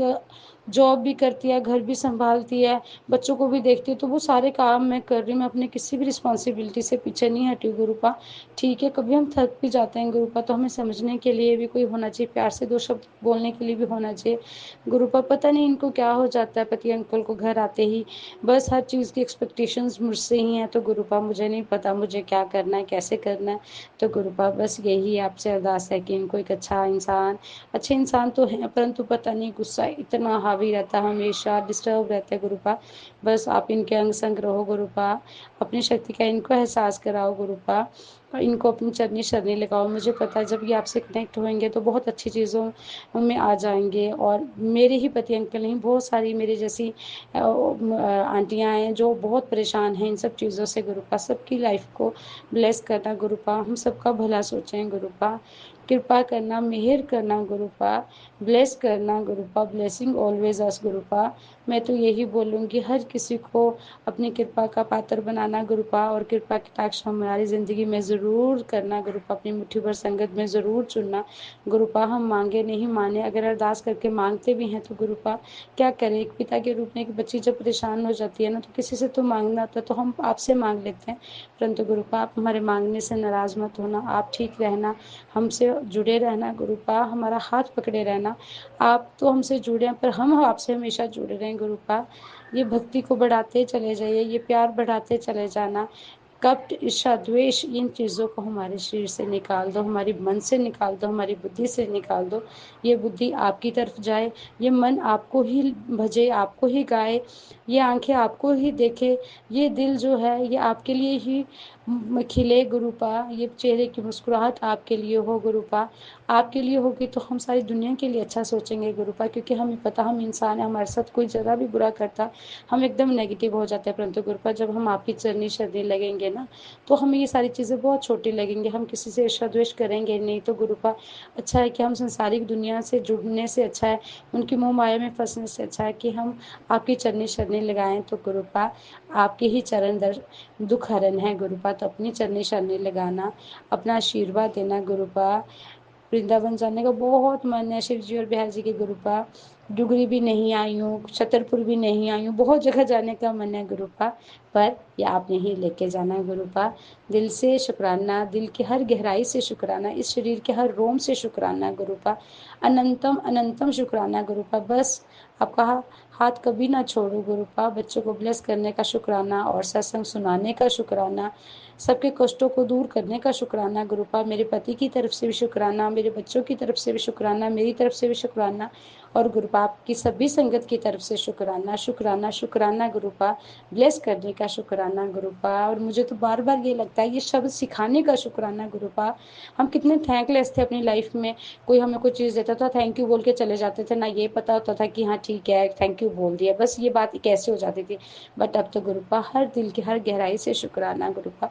जॉब भी करती है, घर भी संभालती है, बच्चों को भी देखती है, तो वो सारे काम मैं कर रही हूँ, मैं अपने किसी भी रिस्पॉन्सिबिलिटी से पीछे नहीं हटी गुरुपा। ठीक है, कभी हम थक भी जाते हैं गुरुपा, तो हमें समझने के लिए भी कोई होना चाहिए, प्यार से दो शब्द बोलने के लिए भी होना चाहिए गुरुपा। पता नहीं इनको क्या हो जाता है पति अंकल को घर आते ही, बस हर चीज़ की एक्सपेक्टेशंस मुझसे ही हैं। तो गुरुपा मुझे नहीं पता मुझे क्या करना है, कैसे करना है। तो गुरुपा बस यही आपसे अरदास है कि इनको एक अच्छे इंसान तो हैं, परंतु पता नहीं गुस्सा इतना हावी रहता है, हमेशा डिस्टर्ब रहता है गुरुपा। बस आप इनके अंग संग रहो गुरुपा, अपनी शक्ति का इनको एहसास कराओ गुरुपा। इनको अपनी चरनी शरणी लगाओ। मुझे पता है जब ये आपसे कनेक्ट होंगे तो बहुत अच्छी चीज़ों में आ जाएंगे। और मेरे ही पति अंकल नहीं, बहुत सारी मेरे जैसी आंटियाँ हैं जो बहुत परेशान हैं इन सब चीज़ों से। गुरुपा सबकी लाइफ को ब्लेस करना गुरुपा, हम सबका भला सोचें गुरुपा, कृपा करना, मेहर करना गुरुपा, ब्लेस करना गुरुपा, ब्लेसिंग ऑलवेज अस गुरुपा। मैं तो यही बोलूँगी हर किसी को अपनी कृपा का पात्र बनाना गुरुपा, और कृपा कटाक्ष हमारी ज़िंदगी में ज़रूर करना गुरुपा, अपनी मुट्ठी भर संगत में ज़रूर चुनना गुरुपा। हम मांगे नहीं माने, अगर अरदास करके मांगते भी हैं तो गुरुपा क्या करें। एक पिता के रूप में एक बच्ची जब परेशान हो जाती है ना, तो किसी से तो मांगना होता है, तो हम आपसे मांग लेते हैं। परंतु गुरुपा आप हमारे मांगने से नाराज़ मत होना, आप ठीक रहना, हमसे जुड़े रहना गुरुपा, हमारा हाथ पकड़े रहना। आप तो हमसे जुड़े हैं पर हम आपसे हमेशा जुड़े रहें गुरुपा। ये भक्ति को बढ़ाते चले जाइए, ये प्यार बढ़ाते चले जाना। कपट, ईर्ष्या, द्वेष, इन चीज़ों को हमारे शरीर से निकाल दो, हमारी मन से निकाल दो, हमारी बुद्धि से निकाल दो। ये बुद्धि आपकी तरफ जाए, ये मन आपको ही भजे, आपको ही गाए, ये आंखें आपको ही देखे, ये दिल जो है ये आपके लिए ही खिले गुरुपा, ये चेहरे की मुस्कुराहट आपके लिए हो गुरुपा। आपके लिए होगी तो हम सारी दुनिया के लिए अच्छा सोचेंगे गुरुपा, क्योंकि हमें पता हम इंसान है, हमारे साथ कोई ज़रा भी बुरा करता हम एकदम नेगेटिव हो जाते हैं। परंतु गुरुपा जब हम आपकी चरनी शरणी लगेंगे ना, तो हमें ये सारी चीज़ें बहुत छोटी लगेंगी, हम किसी से ईर्ष्या द्वेष करेंगे नहीं। तो गुरुपा अच्छा है कि हम संसारिक दुनिया से जुड़ने से अच्छा है, उनकी मोह माया में फंसने से अच्छा है कि हम आपकी चरनी शरणी लगाएं। तो गुरुपा आपके ही चरण दर दुख हरण है गुरुपा, तो अपनी चरनी शरणी लगाना, अपना आशीर्वाद देना गुरुपा। वृंदावन जाने का बहुत मन है शिव जी और बिहार जी के गुरुपा। डुगरी भी नहीं आई हूँ, छतरपुर भी नहीं आई हूँ, बहुत जगह जाने का मन है गुरुपा, पर ये आपने ही लेके जाना है गुरुपा। दिल से शुक्राना, दिल की हर गहराई से शुक्राना, इस शरीर के हर रोम से शुक्राना गुरुपा, अनंतम अनंतम शुक्राना गुरुपा। बस आपका हाथ कभी ना छोड़ो गुरुपा। बच्चों को ब्लेस करने का शुक्राना और सत्संग सुनाने का शुक्राना, सबके कष्टों को दूर करने का शुक्राना गुरुपा। मेरे पति की तरफ से भी शुक्राना, मेरे बच्चों की तरफ से भी शुक्राना, मेरी तरफ से भी शुक्राना, और गुरुपा आपकी सभी संगत की तरफ से शुक्राना शुक्राना शुक्राना गुरुपा। ब्लेस करने का शुक्राना गुरुपा। और मुझे तो बार बार ये लगता है ये शब्द सिखाने का शुक्राना गुरुपा। हम कितने थैंकलेस थे अपनी लाइफ में, कोई हमें कोई चीज़ देता था थैंक यू बोल के चले जाते थे, ना ये पता होता था कि हाँ ठीक है थैंक यू बोल दिया, बस ये बात कैसे हो जाती थी। बट अब तो गुरुपा हर दिल की हर गहराई से शुक्राना गुरुपा।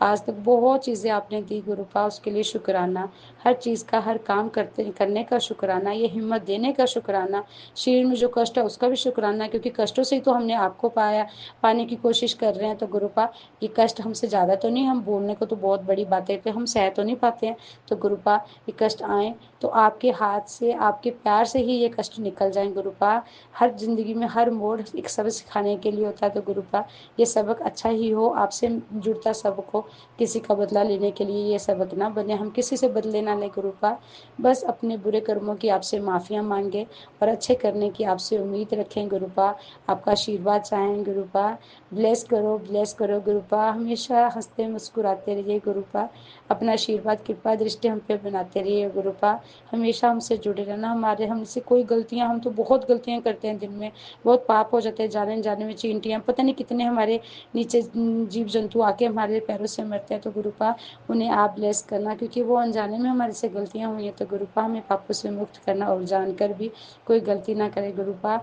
आज तक बहुत चीज़ें आपने दी गुरुपा, उसके लिए शुक्राना। हर चीज़ का, हर काम करने का शुक्राना, ये हिम्मत देने का शुक्राना। शरीर में जो कष्ट है उसका भी शुक्राना, क्योंकि कष्टों से ही तो हमने आपको पाने की कोशिश कर रहे हैं। तो गुरुपा ये कष्ट हमसे ज़्यादा तो नहीं, हम बोलने को तो बहुत बड़ी बातें थे, हम सह तो नहीं पाते हैं। तो गुरुपा ये कष्ट आए तो आपके हाथ से, आपके प्यार से ही ये कष्ट निकल जाएं गुरुपा। हर जिंदगी में हर मोड़ एक सबक सिखाने के लिए होता है। तो गुरुपा ये सबक अच्छा ही हो, आपसे जुड़ता सबक हो, किसी का बदला लेने के लिए ये सबक ना बने, हम किसी से बदले ना लें गुरुपा। बस अपने बुरे कर्मों की आपसे माफ़िया मांगे और अच्छे करने की आपसे उम्मीद रखें गुरुपा। आपका आशीर्वाद चाहें गुरुपा। ब्लेस करो गुरुपा, हमेशा हंसते मुस्कुराते रहिए गुरुपा। अपना आशीर्वाद कृपा दृष्टि हम पे बनाते रहिए गुरुपा। हमेशा हमसे जुड़े रहना, हमारे हमसे कोई गलतियां, हम तो बहुत गलतियां करते हैं दिन में, बहुत पाप हो जाते हैं, जाने जाने में चींटियां, पता नहीं कितने हमारे नीचे जीव जंतु आके हमारे पैरों से मरते हैं। तो गुरुपा उन्हें आप ब्लेस करना, क्योंकि वो अनजाने में हमारे से गलतियां हुई हैं। तो गुरुपा हमें पापों से मुक्त करना, और जानकर भी कोई गलती ना करे गुरुपा।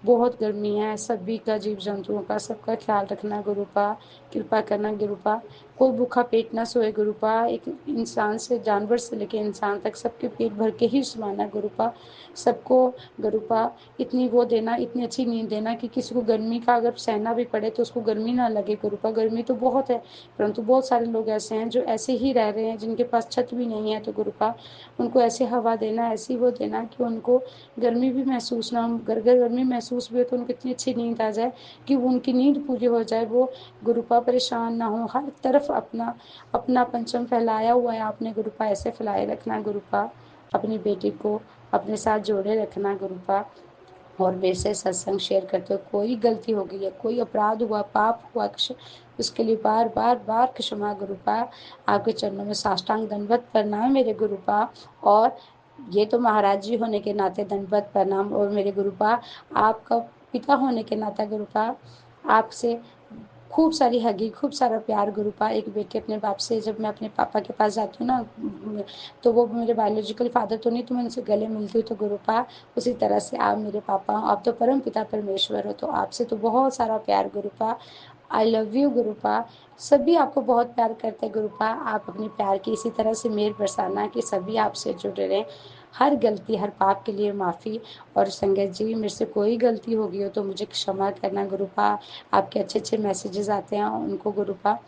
बहुत गर्मी है, सभी का, जीव जंतुओं का, सबका ख्याल रखना गुरुपा। कृपा करना गुरुपा। कोई भूखा पेट ना सोए गुरुपा। एक इंसान से, जानवर से लेके इंसान तक सबके पेट भर के ही सुलाना गुरुपा। सबको गुरुपा इतनी वो देना, इतनी अच्छी नींद देना कि किसी को गर्मी का अगर सहना भी पड़े तो उसको गर्मी ना लगे गुरुपा। गर्मी तो बहुत है, परंतु बहुत सारे लोग ऐसे हैं जो ऐसे ही रह रहे हैं, जिनके पास छत भी नहीं है। तो गुरुपा उनको ऐसे हवा देना, ऐसी वो देना कि उनको गर्मी भी महसूस ना हो, गर्मी महसूस भी हो तो उनको इतनी अच्छी नींद आ जाए कि वो उनकी नींद पूरी हो जाए, वो गुरुपा परेशान ना हो। हर तरफ अपना अपना पंचम फैलाया हुआ है आपने गुरुपा, ऐसे फैलाए रखना गुरुपा। अपनी बेटी को अपने साथ जोड़े रखना गुरुपा। और मेरे से सत्संग शेयर करते हो, कोई गलती हो गई है, कोई अपराध हुआ, पाप हुआ, उसके लिए बार बार बार क्षमा गुरुपा। आपके चरणों में साष्टांग दंडवत प्रणाम मेरे गुरुपा। और ये तो महाराज जी होने के नाते दंडवत प्रणाम, और मेरे गुरुपा आपका पिता होने के नाते गुरुपा आपसे खूब सारी हगी, खूब सारा प्यार गुरुपा। एक बेटे अपने बाप से, जब मैं अपने पापा के पास जाती हूँ ना, तो वो मेरे बायोलॉजिकल फादर तो नहीं, तो मैं उनसे गले मिलती हूँ, तो गुरुपा उसी तरह से आप मेरे पापा हो, आप तो परम पिता परमेश्वर हो, तो आपसे तो बहुत सारा प्यार गुरुपा। I love you गुरुपा। सभी आपको बहुत प्यार करते हैं गुरुपा। आप अपने प्यार की इसी तरह से मेहर बरसाना कि सभी आपसे जुड़े रहें। हर गलती, हर पाप के लिए माफ़ी। और संगत जी, मेरे से कोई गलती हो गई हो तो मुझे क्षमा करना गुरुपा। आपके अच्छे अच्छे मैसेजेस आते हैं, उनको गुरुपा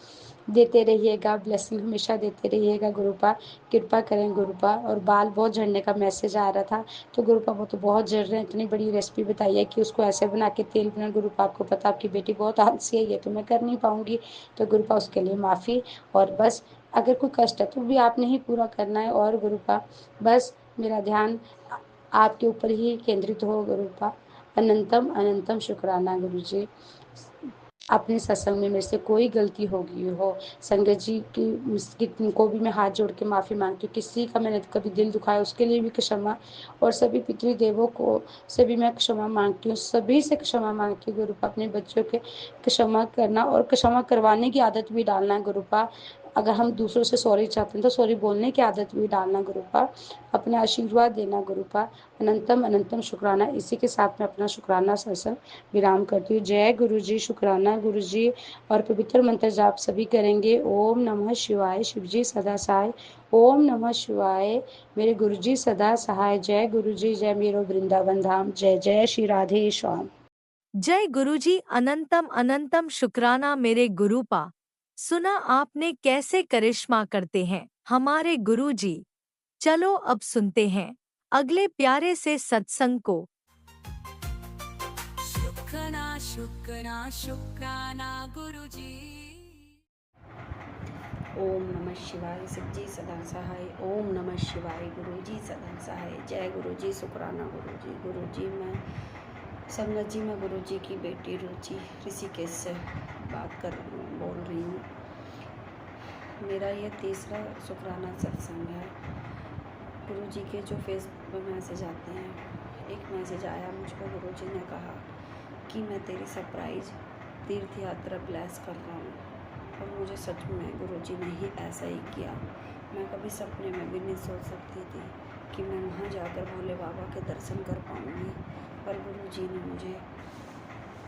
देते रहिएगा, ब्लेसिंग हमेशा देते रहिएगा गुरुपा। कृपा करें गुरुपा। और बाल बहुत झड़ने का मैसेज आ रहा था, तो गुरुपा वो तो बहुत झड़ रहे हैं। इतनी बड़ी रेसिपी बताई है कि उसको ऐसे बना के तेल बना। गुरुपा आपको पता, आपकी बेटी बहुत आलसी है, ये तो मैं कर नहीं पाऊंगी, तो गुरुपा उसके लिए माफ़ी। और बस अगर कोई कष्ट है तो भी आपने ही पूरा करना है। और गुरुपा बस मेरा ध्यान आपके ऊपर ही केंद्रित हो गुरुपा। अनंतम अनंतम शुक्राना गुरु जी। अपने सत्संग में मेरे से कोई गलती हो गई हो, संगत जी की को भी मैं हाथ जोड़ के माफ़ी मांगती हूँ। किसी का मैंने कभी दिल दुखाया उसके लिए भी क्षमा। और सभी पितृदेवों को से भी मैं क्षमा मांगती हूँ, सभी से क्षमा मांगती हूँ गुरुपा। अपने बच्चों के क्षमा करना और क्षमा करवाने की आदत भी डालना गुरुपा। अगर हम दूसरों से सॉरी चाहते हैं तो सॉरी बोलने की आदत भी डालना गुरुपा। अपना आशीर्वाद देना गुरुपा। अनंतम अनंतम शुक्राना। इसी के साथ में अपना शुक्राना सत्संग विराम करती हूँ। जय गुरु जी, शुक्राना गुरु जी। और पवित्र मंत्र जाप सभी करेंगे। ओम नमः शिवाय, शिव जी सदा सहाय। ओम नमः शिवाय, मेरे गुरु जी सदा सहाय। जय गुरु जी, जय मेरो वृंदावन धाम। जय जय श्री राधे श्याम। जय गुरुजी। अनंतम अनंतम शुक्राना मेरे गुरुपा। सुना आपने कैसे करिश्मा करते हैं हमारे गुरुजी। चलो अब सुनते हैं अगले प्यारे से सत्संग को। शुक्राना शुक्राना शुक्राना गुरुजी। ओम नमः शिवाय, शिव जी सदा सहाय। ओम नमः शिवाय, गुरु जी सदा सहाय। जय गुरु जी, शुक्राना गुरु जी। गुरु जी, मैं संगत जी, मैं गुरु जी की बेटी रुचि ऋषिकेश से बात कर रही हूँ, बोल रही हूँ। मेरा ये तीसरा शुक्राना सत्संग है। गुरु जी के जो फेसबुक पर मैसेज आते हैं, एक मैसेज आया मुझको, गुरु जी ने कहा कि मैं तेरी सरप्राइज तीर्थ यात्रा ब्लेस कर रहा हूँ। और मुझे सच में गुरु जी ने ही ऐसा ही किया। मैं कभी सपने में भी नहीं सोच सकती थी कि मैं वहाँ जाकर भोले बाबा के दर्शन कर पाऊँगी, पर गुरु जी ने मुझे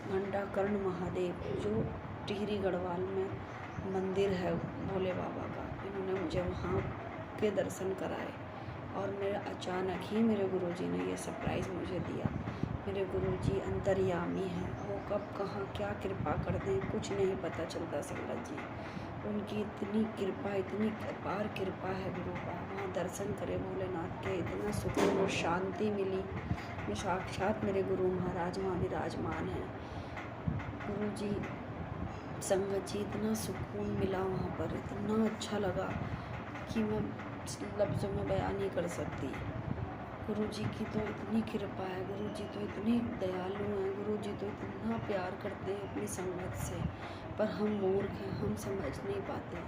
घंटाकर्ण महादेव, जो टिहरी गढ़वाल में मंदिर है भोले बाबा का, इन्होंने मुझे वहाँ के दर्शन कराए। और मेरे अचानक ही मेरे गुरु जी ने ये सरप्राइज़ मुझे दिया। मेरे गुरु जी अंतर्यामी हैं, वो कब कहाँ क्या कृपा कर दें कुछ नहीं पता चलता संगत जी। उनकी इतनी कृपा, इतनी अपार कृपा है गुरु का। वहाँ दर्शन करे भोलेनाथ के, इतना सुकून और शांति मिली। मैं साक्षात मेरे गुरु महाराज वहाँ विराजमान हैं। गुरु जी, संगत जी, इतना सुकून मिला वहाँ पर, इतना अच्छा लगा कि मैं लफ्ज़ों में बयान नहीं कर सकती। गुरु जी की तो इतनी कृपा है, गुरु जी तो इतनी दयालु हैं, गुरु जी तो इतना प्यार करते हैं अपनी संगत से। पर हम मूर्ख हैं, हम समझ नहीं पाते,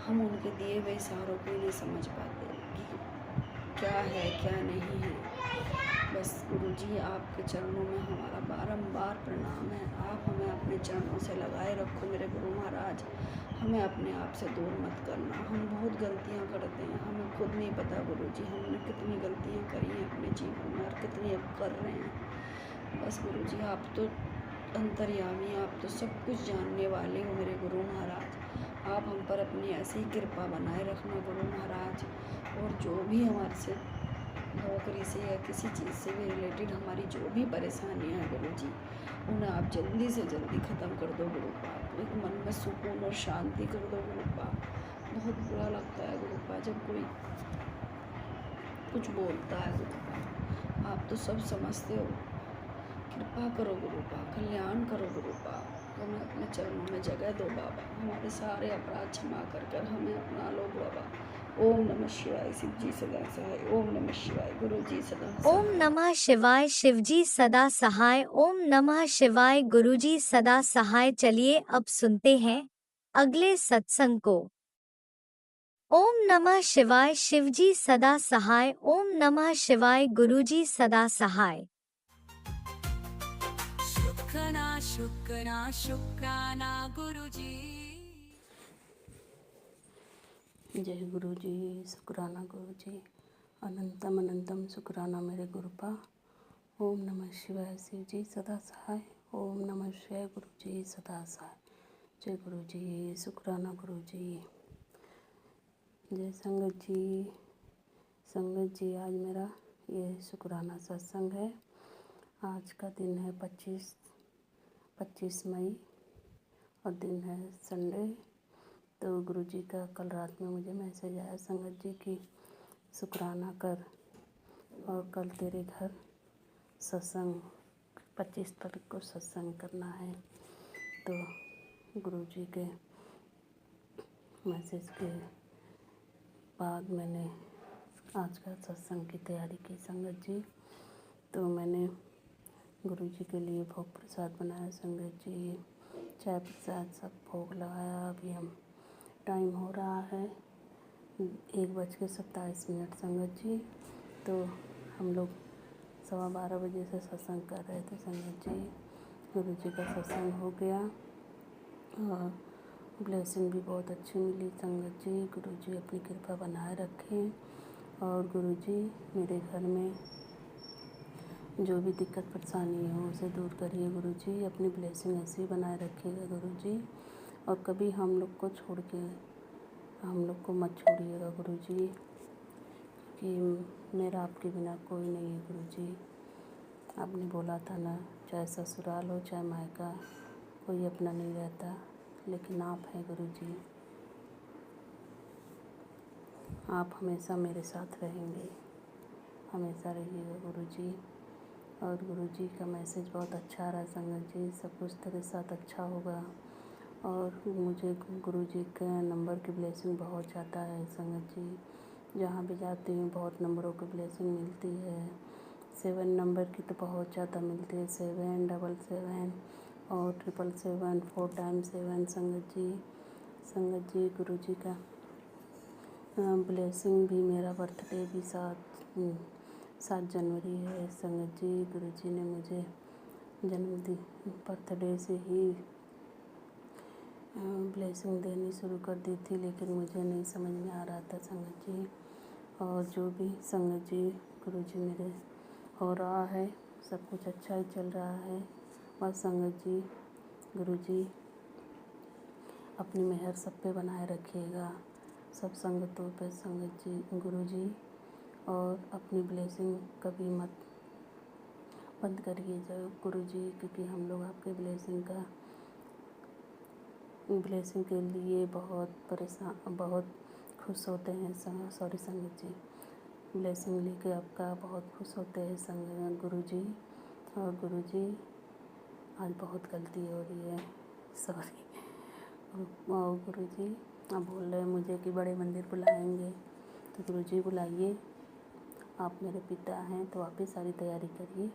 हम उनके दिए हुए इशारों को नहीं समझ पाते कि क्या है क्या नहीं है। बस गुरु जी, आपके चरणों में हमारा बारंबार प्रणाम है। आप हमें अपने चरणों से लगाए रखो मेरे गुरु महाराज। हमें अपने आप से दूर मत करना। हम बहुत गलतियाँ करते हैं, हमें खुद नहीं पता गुरु जी हमने कितनी गलतियाँ करी हैं अपने जीवन में और कितनी अब कर रहे हैं। बस गुरु जी, आप तो अंतर्यामी, आप तो सब कुछ जानने वाले हो मेरे गुरु महाराज। आप हम पर अपनी ऐसी कृपा बनाए रखना गुरु महाराज। और जो भी हमारे से नौकरी से या किसी चीज़ से भी रिलेटेड हमारी जो भी परेशानियाँ हैं गुरु जी, उन्हें आप जल्दी से जल्दी ख़त्म कर दो गुरु पाप। एक मन में सुकून और शांति कर दो गुरु पाप। बहुत बुरा लगता है गुरु पाप जब कोई कुछ बोलता है गुरु पाप। आप तो सब समझते हो, कृपा करो गुरु पाप, कल्याण करो गुरु पाप। हमें अपने चरणों में जगह दो बाबा, हमारे सारे अपराध क्षमा कर हमें अपना लो बाबा। ओम नमः शिवाय, शिव जी सदा सहाय। ओम नमः शिवाय, गुरु जी सदा सहाय। ओम नमः शिवाय, शिव जी सदा सहाय। ओम नमः शिवाय, गुरु जी सदा सहाय। चलिए अब सुनते हैं अगले सत्संग को। ओम नमः शिवाय, शिव जी सदा सहाय। ओम नमः शिवाय, गुरु जी सदा सहाय। शुक्राना शुक्राना गुरुजी। जय गुरु जी, शुक्राना गुरु जी, अनंतम अनंतम शुक्राना मेरे गुरुपा। ओम नमः शिवाय शिव जी सदा सहाय। ओम नमः शिवाय गुरु जी सदा सहाय। जय गुरु जी, शुक्राना गुरु जी। जय संगत जी। संगत जी, आज मेरा ये शुक्राना सत्संग है। आज का दिन है 25 मई और दिन है संडे। तो गुरु जी का कल रात में मुझे मैसेज आया, संगत जी की शुक्राना कर और कल तेरे घर सत्संग 25 तारीख को सत्संग करना है। तो गुरु जी के मैसेज के बाद मैंने आज का सत्संग की तैयारी की संगत जी। तो मैंने गुरु जी के लिए भोग प्रसाद बनाया संगत जी, चाय प्रसाद सब भोग लगाया। अभी हम टाइम हो रहा है 1:27 संगत जी। तो हम लोग 12:15 बजे से सत्संग कर रहे थे संगत जी। गुरु जी का सत्संग हो गया और ब्लेसिंग भी बहुत अच्छी मिली संगत जी। गुरु जी अपनी कृपा बनाए रखें और गुरु जी मेरे घर में जो भी दिक्कत परेशानी हो उसे दूर करिए गुरु जी। अपनी ब्लेसिंग ऐसे ही बनाए रखिएगा गुरु जी और कभी हम लोग को छोड़ के हम लोग को मत छोड़िएगा गुरु जी, कि मेरा आपके बिना कोई नहीं है गुरु जी। आपने बोला था ना, चाहे ससुराल हो चाहे मायका, कोई अपना नहीं रहता, लेकिन आप हैं गुरु जी। आप हमेशा मेरे साथ रहेंगे, हमेशा रहिएगा गुरु जी। और गुरु जी का मैसेज बहुत अच्छा आ रहा है संगत जी, सब कुछ तेरे साथ अच्छा होगा। और मुझे गुरु जी के नंबर की ब्लेसिंग बहुत ज़्यादा है संगत जी। जहाँ भी जाती हूँ बहुत नंबरों की ब्लेसिंग मिलती है। 7 नंबर की तो बहुत ज़्यादा मिलती है, 7 7 और 777 4 टाइम्स 7 संगत जी। संगत जी गुरु जी का ब्लेसिंग भी, मेरा बर्थडे भी 7 जनवरी है संगत जी। गुरु जी ने मुझे जन्मदिन बर्थडे से ही ब्लेसिंग देनी शुरू कर दी थी, लेकिन मुझे नहीं समझ में आ रहा था संगत जी। और जो भी संगत जी गुरु जी मेरे हो रहा है सब कुछ अच्छा ही चल रहा है। और संगत जी गुरु जी अपनी मेहर सब पे बनाए रखिएगा, सब संगतों पे संगत जी गुरु जी। और अपनी ब्लेसिंग कभी मत बंद करिए जाओ गुरु जी, क्योंकि हम लोग आपके ब्लेसिंग के लिए बहुत खुश होते हैं सॉरी संगत जी, ब्लेसिंग लेके आपका बहुत खुश होते हैं संगत गुरु जी। और गुरु जी आज बहुत गलती हो रही है, सॉरी। और गुरु जी आप बोल रहे हैं मुझे कि बड़े मंदिर बुलाएंगे, तो गुरु जी बुलाइए, आप मेरे पिता हैं तो आप ही सारी तैयारी करिए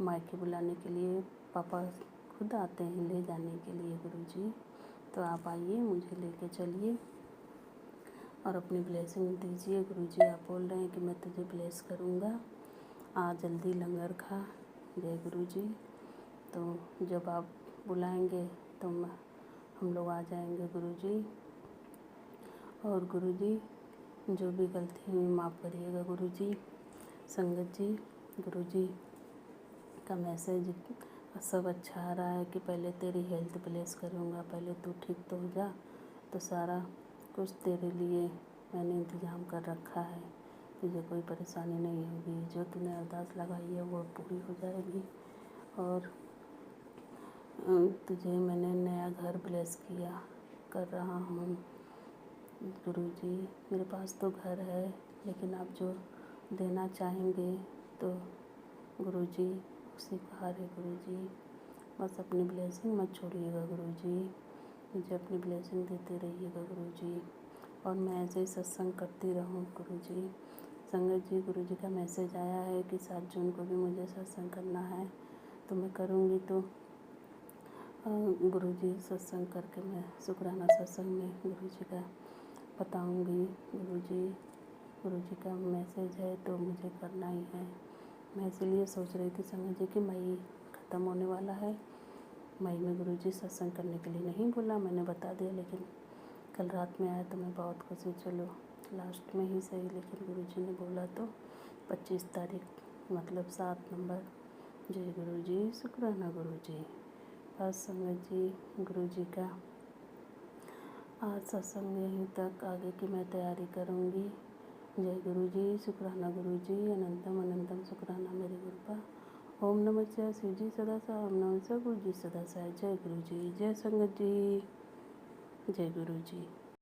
मायके बुलाने के लिए। पापा खुद आते हैं ले जाने के लिए गुरु जी, तो आप आइए, मुझे लेके चलिए और अपनी ब्लेसिंग दीजिए गुरु जी। आप बोल रहे हैं कि मैं तुझे ब्लेस करूँगा, आ जल्दी लंगर खा। जय गुरु जी। तो जब आप बुलाएंगे तो हम लोग आ जाएंगे गुरु जी। और गुरु जी जो भी गलती हुई माफ़ करिएगा गुरु जी। संगत जी गुरु जी का मैसेज सब अच्छा आ रहा है कि पहले तेरी हेल्थ ब्लेस करूँगा, पहले तू ठीक तो हो जा, तो सारा कुछ तेरे लिए मैंने इंतज़ाम कर रखा है, तुझे कोई परेशानी नहीं होगी, जो तूने अरदास लगाई है वो पूरी हो जाएगी। और तुझे मैंने नया घर ब्लेस किया कर रहा हूँ गुरु जी। मेरे पास तो घर है, लेकिन आप जो देना चाहेंगे तो गुरु जी उसी को हारे गुरु जी। बस अपनी ब्लेसिंग मत छोड़िएगा गुरु जी, मुझे अपनी ब्लेसिंग देते रहिएगा गुरु जी। और मैं ऐसे ही सत्संग करती रहूँ गुरु जी। संगत जी गुरु जी का मैसेज आया है कि 7 जून को भी मुझे सत्संग करना है, तो मैं करूँगी। तो गुरु जी सत्संग करके मैं शुक्राना सत्संग में गुरु जी का बताऊँगी गुरु जी का मैसेज है तो मुझे करना ही है। मैं इसलिए सोच रही थी संगत जी कि मई ख़त्म होने वाला है मई में गुरुजी सत्संग करने के लिए नहीं बोला, मैंने बता दिया, लेकिन कल रात में आया तो मैं बहुत खुशी, चलो लास्ट में ही सही, लेकिन गुरुजी ने बोला तो 25 तारीख मतलब 7 नंबर। जय गुरुजी, शुक्राना गुरुजी। बस संगत जी, गुरुजी का आज सत्संग यहीं तक, आगे की मैं तैयारी करूँगी। जय गुरुजी, शुक्राना गुरुजी, अनंतम अनंतम शुक्राना मेरे गुरुपा। ओम नमः शिवाय, शिव जी सदा साई, ओम नमः शिवाय, गुरु जी सदा साई। जय गुरुजी, जय संगत जी, जय गुरुजी।